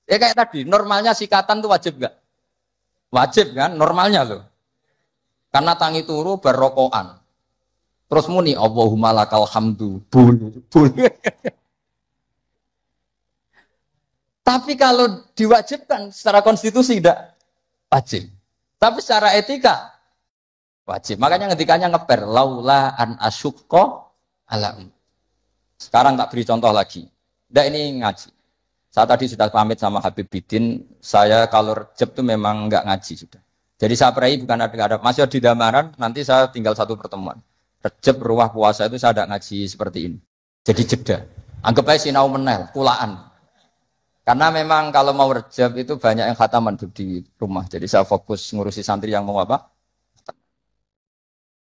Speaker 1: Ya kayak tadi, normalnya sikatan itu wajib enggak? Wajib kan, normalnya loh. Karena tangi turu berrokokan. Terus muni Allahumma lakal hamdu. Bul. Tapi kalau diwajibkan secara konstitusi tidak wajib. Tapi secara etika wajib. Makanya ketikanya ngeper laula an asyukko ala. Sekarang tak beri contoh lagi. Ndak ini ngaji. Saya tadi sudah pamit sama Habib Bidin, saya kalau rejeb itu memang enggak ngaji sudah. Jadi saya pray bukan ada masih di Damaran, nanti saya tinggal satu pertemuan. Rejeb ruah puasa itu saya tidak ngaji seperti ini. Jadi jeda. Anggap aja sinau menel, kulaan. Karena memang kalau mau rejeb itu banyak yang khataman di rumah. Jadi saya fokus ngurusi santri yang mau apa.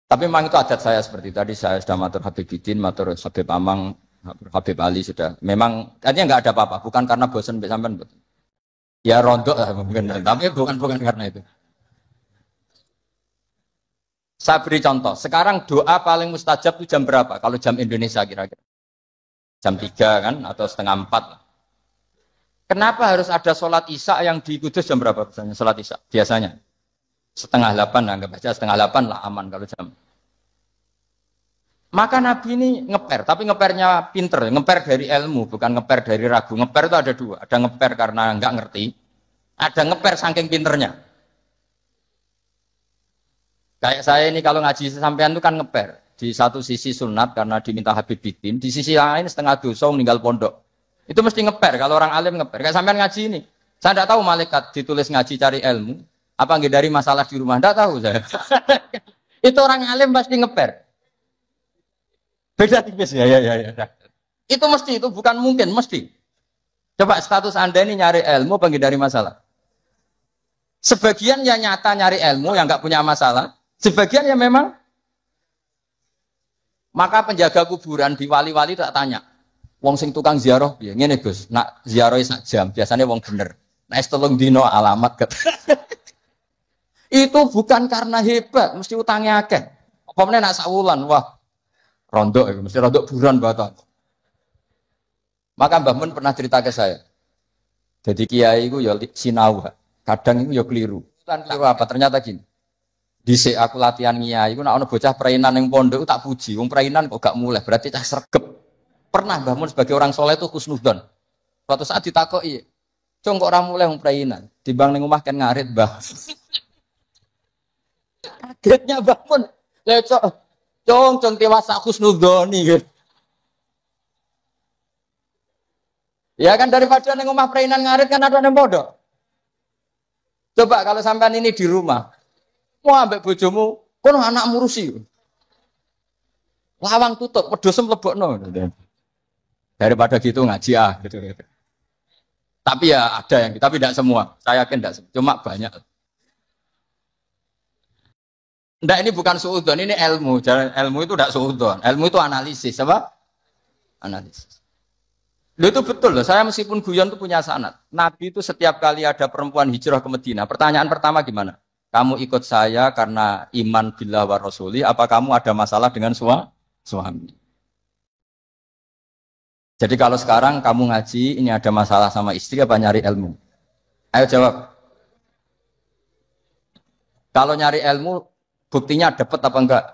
Speaker 1: Tapi memang itu adat saya seperti tadi. Saya sudah matur Habib Bidin, matur Habib Amang, Habib Ali sudah. Memang artinya nggak ada apa-apa. Bukan karena bosan sampean. Ya rontok lah mungkin. Tapi bukan karena itu. Saya beri contoh. Sekarang doa paling mustajab itu jam berapa? Kalau jam Indonesia kira-kira. Jam 3 kan? Atau setengah 4 lah. Kenapa harus ada sholat isya yang di Kudus jam berapa? Misalnya sholat isya. Biasanya. Setengah 8 lah. Anggap aja setengah 8 lah aman kalau jam. Maka Nabi ini ngeper. Tapi ngepernya pinter. Ngeper dari ilmu. Bukan ngeper dari ragu. Ngeper itu ada dua. Ada ngeper karena nggak ngerti. Ada ngeper saking pinternya. Kayak saya ini kalau ngaji sampean itu kan ngeper. Di satu sisi sunat karena diminta Habib Bidin. Di sisi lain setengah dosa meninggal pondok. Itu mesti ngeper. Kalau orang alim ngeper. Kayak sampean ngaji ini. Saya tidak tahu malaikat ditulis ngaji cari ilmu. Apa nggak dari masalah di rumah? Tidak tahu saya. Itu orang alim pasti ngeper. Beda tipis ya. Itu mesti, itu bukan mungkin, mesti. Coba status Anda ini nyari ilmu apa nggak dari masalah? Sebagian yang nyata nyari ilmu yang nggak punya masalah. Sebagian yang memang Maka penjaga kuburan di wali-wali tak tanya, wong sing tukang ziarah, ya ngene Gus, nak ziarah sak jam, biasanya wong bener. Nah, tolong dino alamat kata. Itu bukan karena hebat, mesti utangnya akeh. Apa meneh nak sawulan, wah, rondok ya, mesti rondok buran batal. Maka Mbah Mun pernah cerita ke saya. Jadi kiai itu ya sinau, kadang itu ya keliru. Kan keliru apa? Ternyata gini. Dhisik aku latihan kiai, iku nek ana bocah prainan ning pondok tak puji. Wong prainan kok gak mulai, berarti cah sregep. Pernah Mbah Mun sebagai orang soleh itu husnudzon. Suatu saat ditakoki, "Cung kok ora mulai wong prainan? Timbang ning omah kan ngarit, Mbah." Kagetnya Mbah Mun. Lah cung dewasa husnudzoni gitu. Ya kan daripada ning omah prainan ngarit kan ada ning pondok. Coba kalau sampean ini di rumah, mau ambek bojomu, kono anak murusi. Lawang tutup, wedhus mlebokno. Daripada gitu ngaji gitu. Tapi ya ada yang, tapi tidak semua. Saya yakin tidak semua, cuma banyak. Enggak, ini bukan suudzon, ini ilmu. Ilmu itu tidak suudzon. Ilmu itu analisis, apa? Analisis. Loh itu betul loh, saya meskipun guyon itu punya sanad. Nabi itu setiap kali ada perempuan hijrah ke Madinah, pertanyaan pertama gimana? Kamu ikut saya karena iman billah wa rasuli, apa kamu ada masalah dengan suami? Jadi kalau sekarang kamu ngaji, ini ada masalah sama istri apa nyari ilmu? Ayo jawab. Kalau nyari ilmu, buktinya dapat apa enggak?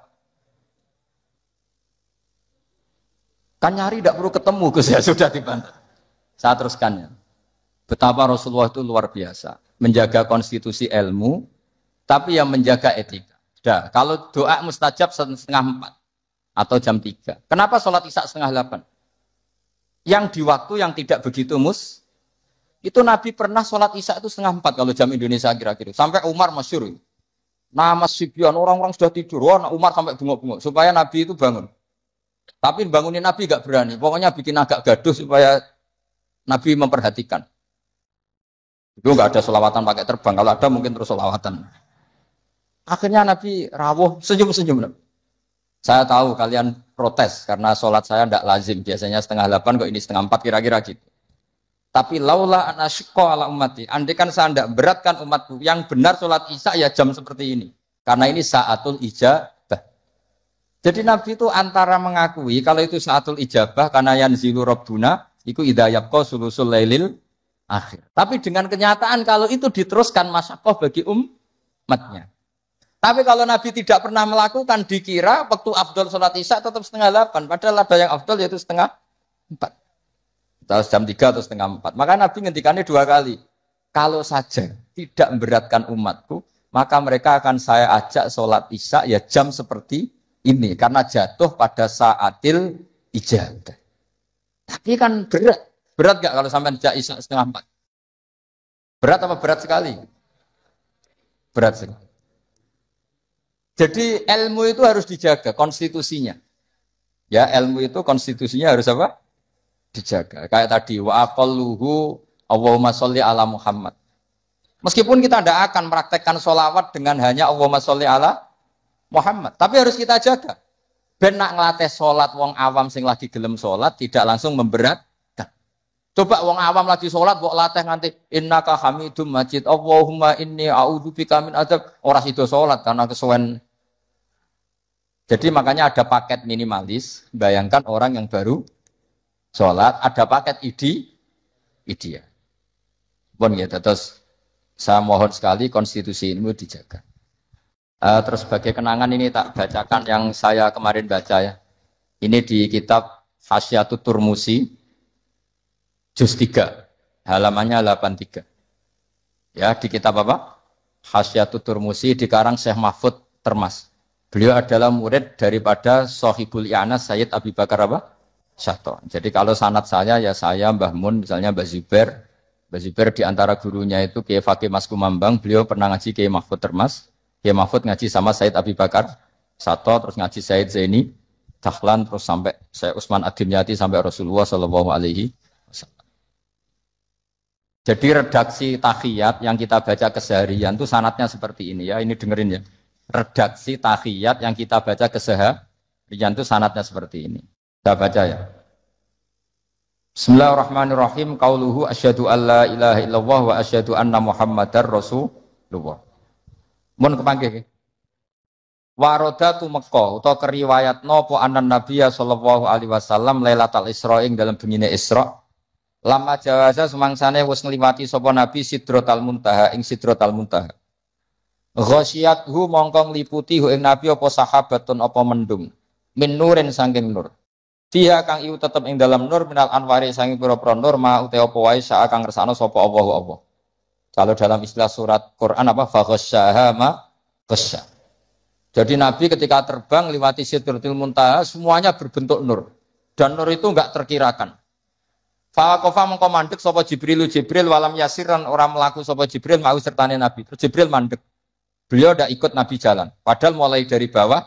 Speaker 1: Kan nyari tidak perlu ketemu, Gus ya sudah dibantah. Saya teruskan ya. Betapa Rasulullah itu luar biasa, menjaga konstitusi ilmu, tapi yang menjaga etika. Dah, kalau doa mustajab 3:30 atau jam 3. Kenapa sholat isya 7:30? Yang di waktu yang tidak begitu itu Nabi pernah sholat isya itu 3:30 kalau jam Indonesia kira-kira. Sampai Umar masyhur. Nama Sibyan, orang-orang sudah tidur. Wah, Umar sampai bengok-bengok supaya Nabi itu bangun. Tapi bangunin Nabi gak berani. Pokoknya bikin agak gaduh supaya Nabi memperhatikan. Itu gak ada sholawatan pakai terbang. Kalau ada mungkin terus sholawatan. Akhirnya Nabi rawuh, senyum-senyum. Saya tahu kalian protes karena sholat saya tidak lazim. Biasanya 7:30 kok ini 7:30 kira-kira gitu. Tapi laula anasyqa ala ummati. Andai kan saya tidak beratkan umatku. Yang benar sholat isya ya jam seperti ini. Karena ini saatul ijabah. Jadi Nabi itu antara mengakui kalau itu saatul ijabah karena yanzilu rabbuna iku idza yabqa sulusul lailil akhir. Tapi dengan kenyataan kalau itu diteruskan masyaqqah bagi umatnya. Tapi kalau Nabi tidak pernah melakukan, dikira waktu afdal sholat isya tetap 7:30. Padahal ada yang afdal yaitu 3:30. Atau jam 3 atau 3:30. Maka Nabi ngendikannya 2 kali. Kalau saja tidak memberatkan umatku, maka mereka akan saya ajak sholat isya ya jam seperti ini. Karena jatuh pada saatil ijabah. Tapi kan berat. Berat gak kalau sampai ajak isya 3:30? Berat apa berat sekali? Berat sekali. Jadi ilmu itu harus dijaga konstitusinya. Ya, ilmu itu konstitusinya harus apa? Dijaga. Kayak tadi wa aqalluhu Allahumma sholli ala Muhammad. Meskipun kita tidak akan praktekkan sholawat dengan hanya Allahumma sholli ala Muhammad, tapi harus kita jaga. Ben nak ngelatih sholat wong awam sing lagi gelem sholat tidak langsung memberatkan. Coba wong awam lagi sholat mbok latih nganti innaka hamidum majid Allahumma inni a'udzubika min adzab, ora sida sholat karena kesuwen. Jadi makanya ada paket minimalis. Bayangkan orang yang baru sholat, ada paket ideal. Bon ya, terus saya mohon sekali konstitusi ini dijaga. Terus sebagai kenangan ini tak bacakan yang saya kemarin baca ya. Ini di kitab Hasyatut Turmusi, juz 3, halamannya 83. Ya, di kitab apa? Hasyatut Turmusi dikarang Syekh Mahfud Termas. Beliau adalah murid daripada Sohibul I'anas Sayyid Abi Bakar apa? Syato. Jadi kalau sanad saya ya saya, Mbah Mun, misalnya Mbah Zubair. Mbah Zubair di antara gurunya itu Kiai Fakih Mas Kumambang, beliau pernah ngaji Kiai Mahfud Termas. Kiai Mahfud ngaji sama Sayyid Abi Bakar Syato, terus ngaji Sayyid Zaini Dahlan, terus sampai Syekh Utsman Ad-Dimyati sampai Rasulullah sallallahu alaihi wasallam. Jadi redaksi tahiyat yang kita baca keseharian itu sanadnya seperti ini ya, ini dengerin ya. Redaksi tahiyat yang kita baca Riyan itu sanadnya seperti ini. Saya baca ya. Bismillahirrahmanirrahim. Qauluhu asyhadu alla ilaha illallah wa asyhadu anna Muhammadar Rasulullah. Mun kepanggih. Warodatu Mekkah utawa keriwayat napa anan Nabiya sallallahu alaihi wasallam Lailatul Isra ing dalam bengine Isra. Lama jawaza semangsane wis ngliwati sapa Nabi Sidratul Muntaha ing Sidratul Muntaha. Ghasyiyathu mongko ngliputi ing Nabi apa sahabatun apa mendung. Min nurin saking nur. Fiha kang iku tetep ing dalam nur minal anwari saking pira-pira nur ma uta apa wae sak kang ngersakno sapa Allah. Kalau dalam istilah surat Quran apa fa ghasyaha ma ghasya. Jadi Nabi ketika terbang lewati Sidratul Muntaha semuanya berbentuk nur. Dan nur itu enggak terkirakan. Faqafa mengko mandek sapa Jibril walam yasiran orang melaku sapa Jibril mau sertane Nabi. Terus Jibril mandek. Beliau tidak ikut Nabi jalan. Padahal mulai dari bawah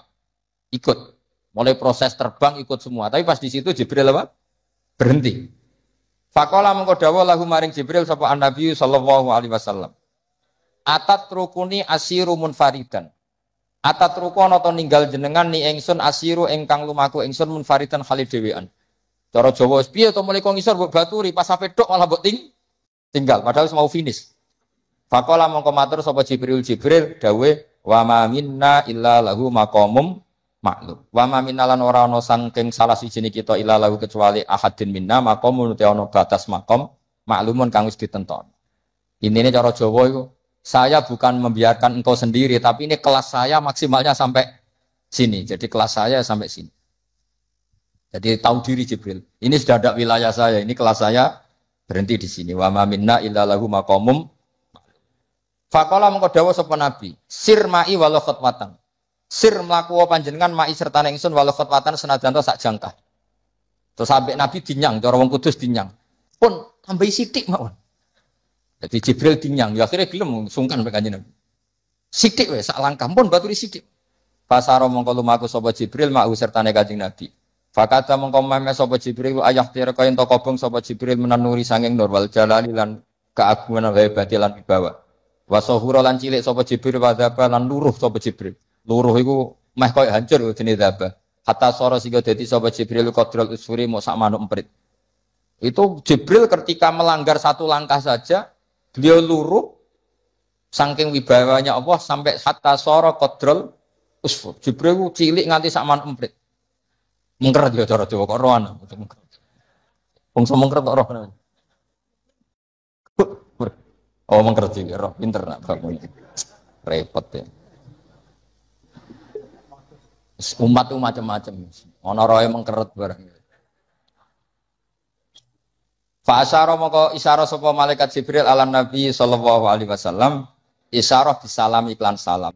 Speaker 1: ikut. Mulai proses terbang ikut semua. Tapi pas di situ Jibril apa? Berhenti. Faqala mengko dawuh lahu maring Jibril sapa Nabi sallallahu alaihi wasallam. Atat rukuni asiru munfaridan. Atat rukun atau ninggal jenengan ni engsun asiru engkang lumaku engsun munfaridan khalid dhewean. Cara Jawa piye to mulai kok ngisor mbok baturi pas sampe tok malah mbok tinggal padahal mau finish. Faqala mongko matur sapa Jibril dawe wa ma minna illa lahu maqamum ma'lum. Wa ma minna lan ora ana saking salah siji kita illa lahu kecuali ahadin minna maqamun te ana batas maqam maklumun kang wis ditenton. Intine cara Jawa iku saya bukan membiarkan engkau sendiri, tapi ini kelas saya maksimalnya sampai sini. Jadi kelas saya sampai sini. Jadi tahu diri Jibril. Ini sudah ada wilayah saya. Ini kelas saya berhenti di sini. Wa ma minna illa lahu maqamum. Faqala mengko dawuh sapa Nabi, sir ma'i walau khutwatan. Sir mlaku panjenengan ma'i serta ingsun walau khutwatan senajan to sak jangkah. Terus sampai Nabi dinyang, cara wong Kudus dinyang. Pun tambahi sithik mawon. Jadi Jibril dinyang, ya akhirnya gelem sungkan mek Kanjeng Nabi. Sithik wae sak langkah pun baturi sithik. Pasaro mongko lumaku sapa Jibril ma'u sertane Kanjeng Nabi. Fakata mongko meme sapa Jibril ayah tira kaya ento kobong sapa Jibril menanuri sanging nur wal jalali lan keagungan wae batilan dibawa. Wasahura lan cilik sapa Jibril wadaba lan luruh sapa Jibril. Luruh iku meh koyo hancur jenenge daba. Hatta sora sing dadi sapa Jibril qadrul usfuri mok sak manuk emprit. Itu Jibril ketika melanggar satu langkah saja beliau luruh saking wibawanya Allah sampai hatta sara qadrul usfur. Jibril cilik nganti sak manuk emprit. Mengkeret ya cara Jawa kok rohan. Bangsa mengkeret kok rohan. Oh mengkeret iki roh pinter nak bapak iki. Repot ya. Umat itu macam-macam. Ana roe mengkeret barang. Fa asyara moko isyarah sapa malaikat Jibril ala Nabi sallallahu alaihi wasallam isyarah bisalam iklan salam.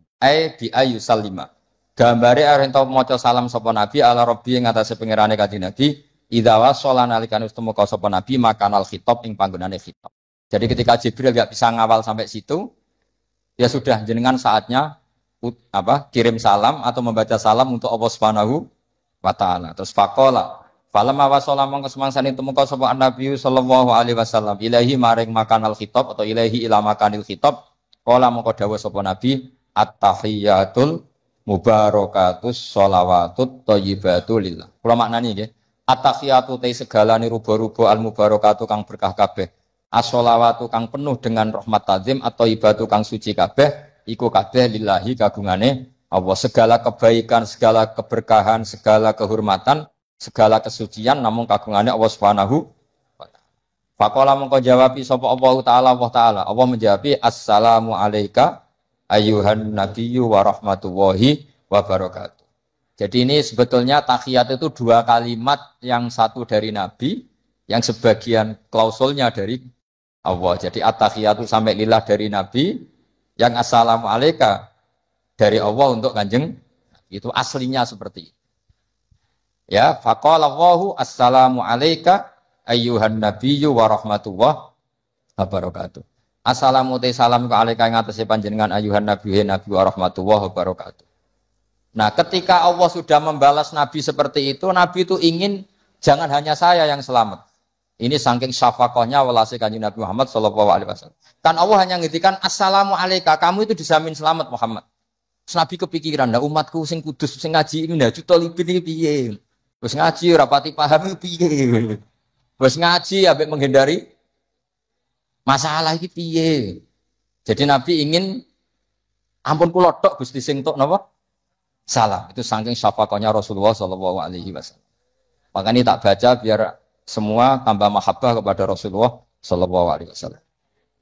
Speaker 1: Bi ayu salima. Gambare arep ento maca salam sapa Nabi ala Rabbi ing atase pangerane Kanjeng Nabi idza wasala nalikane wis temeka sapa Nabi makanal khitab ing panggonane khitab. Jadi ketika Jibril enggak bisa ngawal sampai situ ya sudah jenengan saatnya kirim salam atau membaca salam untuk Allah Subhanahu wa taala. Terus faqala falamma wasala mongko semangsane temeka sapa Nabi sallallahu alaihi wasallam ilahi maring makanal khitab atau ilahi ila makanil khitab qala mongko dawuh sapa Nabi at-tahiyatul mubarakatus sholawatut thayyibatu lillah. Kula maknani nggih. At-tahiyatu te segalane ruba-ruba al-mubarakatu kang berkah kabeh. As-sholawatu kang penuh dengan rahmat tazim atau ibatu kang suci kabeh iku kabeh lillahi kagungane Allah. Segala kebaikan, segala keberkahan, segala kehormatan, segala kesucian namung kagungane Allah Subhanahu wa taala. Faqala mongko jawabi sapa Allah taala. Allah menjawab assalamu alayka ayyuhan nabiyyu wa rahmatullahi wa barakatuh. Jadi ini sebetulnya tahiyat itu dua kalimat, yang satu dari Nabi, yang sebagian klausulnya dari Allah. Jadi at-tahiyatu sampai lillah dari Nabi, yang assalamu alayka dari Allah untuk Kanjeng. Itu aslinya seperti itu. Ya, faqala Allahu assalamu alayka ayyuhan nabiyyu wa rahmatullahi wa barakatuh. Assalamu te salam ka alaika ing atase panjenengan ayuhan nabi wa rahmatullahi wabarakatuh. Nah, ketika Allah sudah membalas Nabi seperti itu, Nabi itu ingin jangan hanya saya yang selamat. Ini saking syafaqahnya welase Kanjeng Nabi Muhammad sallallahu alaihi wasallam. Kan Allah hanya ngendikan assalamu alayka, kamu itu dijamin selamat Muhammad. Nabi kepikiran, nah umatku sing kudus sing ngaji ini nah juta libin iki piye? Wis ngaji rapati paham iki piye? Wis ngaji ambek menghindari masalah iki piye? Jadi Nabi ingin ampun kula tok Gusti sing tok napa? Salah. Itu saking syafaqahnya Rasulullah sallallahu alaihi wasallam. Makanya tak baca biar semua tambah mahabbah kepada Rasulullah sallallahu alaihi wasallam.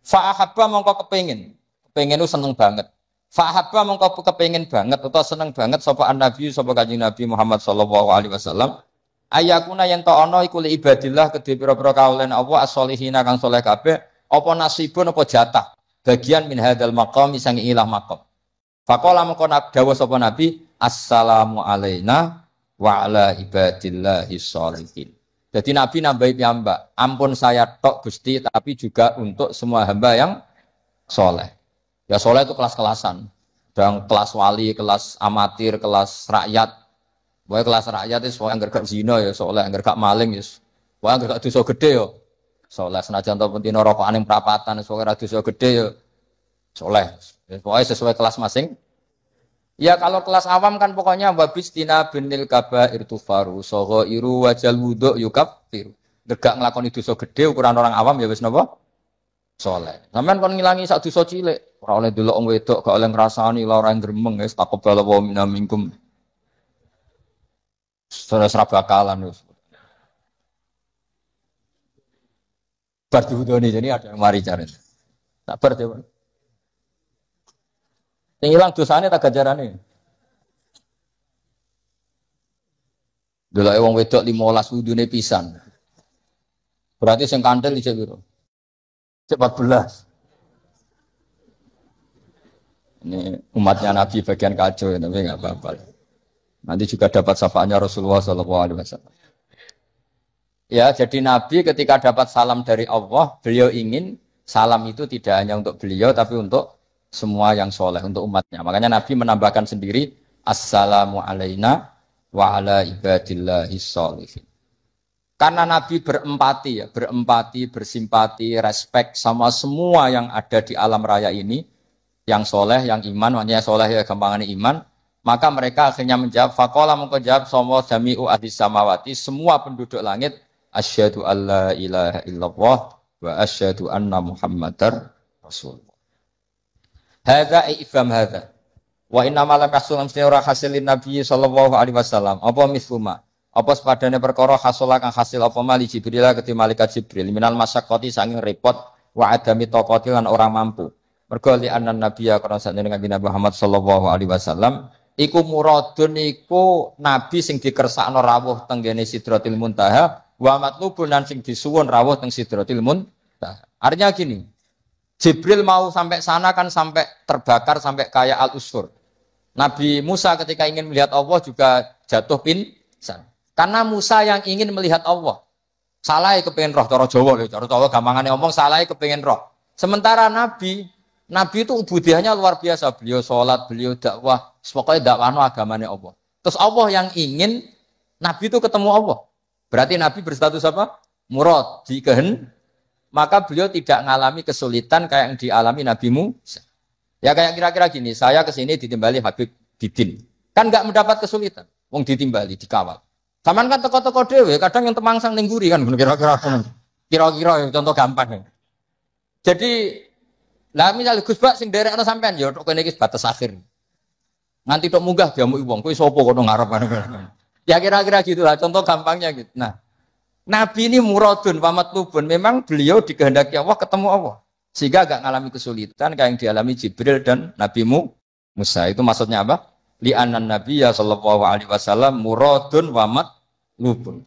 Speaker 1: Fa ahabba mongko kepengin itu seneng banget. Fa ahabba mongko kepengin banget atau seneng banget sapa Nabi sapa Kanjeng Nabi Muhammad sallallahu alaihi wasallam. Ayakuna yen to ana iku li ibadillah kedhe pira-pira kaulen Allah as-solihina kang saleh kabeh apa nasibun apa jatah bagian min hadzal maqam sang ilah maqam. Faqala mongko dawuh sapa Nabi assalamu alaina wa ala ibadillahi sholihin. Jadi Nabi nambahi piyambak, ampun saya tok Gusti, tapi juga untuk semua hamba yang soleh. Ya soleh itu kelas-kelasan. Dan kelas wali, kelas amatir, kelas rakyat. Pokoknya kelas rakyat itu soalnya yang gak zina ya soleh, yang gak maling ya. Pokoknya yang gak dosa gede ya. Soleh, senajan to pentino rokokan yang perapatan, soalnya dosa gede ya. Soleh. Pokoknya sesuai kelas masing. Ya kalau kelas awam kan pokoknya wabistina binil kabair tufaru soho iru wajal wudhu yukafir. Gak ngelakoni dosa gede ukuran orang awam ya wis napa? Soleh. Sampeyan kon ngilangi sak dosa cilik, ora oleh delok wong wedok, gak oleh ngrasani lara gremeng wis taqabbal wa minna minkum. Saudara bakalan wis. Bar diwudoni jadi ada yang mari cari. Tak bar ya, Pak. Yang hilang dosanya tak gajarane. Delok wong wedok 15 wudune pisan. Berarti sing kandel iki piro? 14. Ini umatnya Nabi bagian kacau ya, tapi enggak apa-apa. Nanti juga dapat syafaatnya Rasulullah SAW. Ya, jadi Nabi ketika dapat salam dari Allah, beliau ingin salam itu tidak hanya untuk beliau, tapi untuk semua yang soleh, untuk umatnya. Makanya Nabi menambahkan sendiri, assalamu alaina wa ala ibadillahi sholihin. Karena Nabi berempati, bersimpati, respect sama semua yang ada di alam raya ini, yang soleh, yang iman, makanya soleh ya gampangannya iman, maka mereka akhirnya menjawab, faqala mengko jawab sama jami'u ahlis samawati, semua penduduk langit, asyhadu alla ilaha illallah wa asyhadu anna muhammadar rasulullah. Hadza ifham hadza. Wa inna ma lam yahsul amsni ora hasilin Nabi sallallahu alaihi wasallam. Apa misluma? Apa sepadane perkara hasil kang hasil apa mali Jibril keti malaikat Jibril minal masyaqqati saking repot wa adami taqati lan orang mampu. Mergo li anna nabiyya kana sakjane Nabi Muhammad sallallahu alaihi wasallam iku muradun iku nabi sing dikersakno rawuh teng gene Sidratil Muntaha wa matlubun lan sing disuwun rawuh teng Sidratil Muntaha. Artinya gini, Jibril mau sampai sana kan sampai terbakar sampai kayak al-usfur. Nabi Musa ketika ingin melihat Allah juga jatuh pingsan. Karena Musa yang ingin melihat Allah. Salah kepengen roh, cara Jawa lho, cara Jawa gampangane omong salah kepengen roh. Sementara Nabi itu ubudiahnya luar biasa. Beliau sholat, beliau dakwah, pokoknya dakwahno agamane Allah. Terus Allah yang ingin Nabi itu ketemu Allah. Berarti Nabi berstatus apa? Murad, dikehen. Maka beliau tidak mengalami kesulitan kayak yang dialami Nabi Musa. Ya kayak kira-kira gini, saya kesini ditimbali Habib Didin. Kan nggak mendapat kesulitan. Wong ditimbali, dikawal. Saman kan toko-toko dewe, kadang yang temangsang nengguri kan, kira-kira contoh gampang. Jadi, lah misalnya Gus Bak sing derekno sampean ya tok kene iki batas akhir. Nganti tok munggah diamuki wong, kowe sapa kono ngarep. Ya kira-kira gitulah contoh gampangnya gitu. Nah, Nabi ini muradun wa matlubun, memang beliau dikehendaki Allah ketemu Allah. Sehingga agak mengalami kesulitan kayak yang dialami Jibril dan Nabi Musa. Itu maksudnya apa? Li'anan nabiyya sallallahu alaihi wasallam muradun wa matlubun.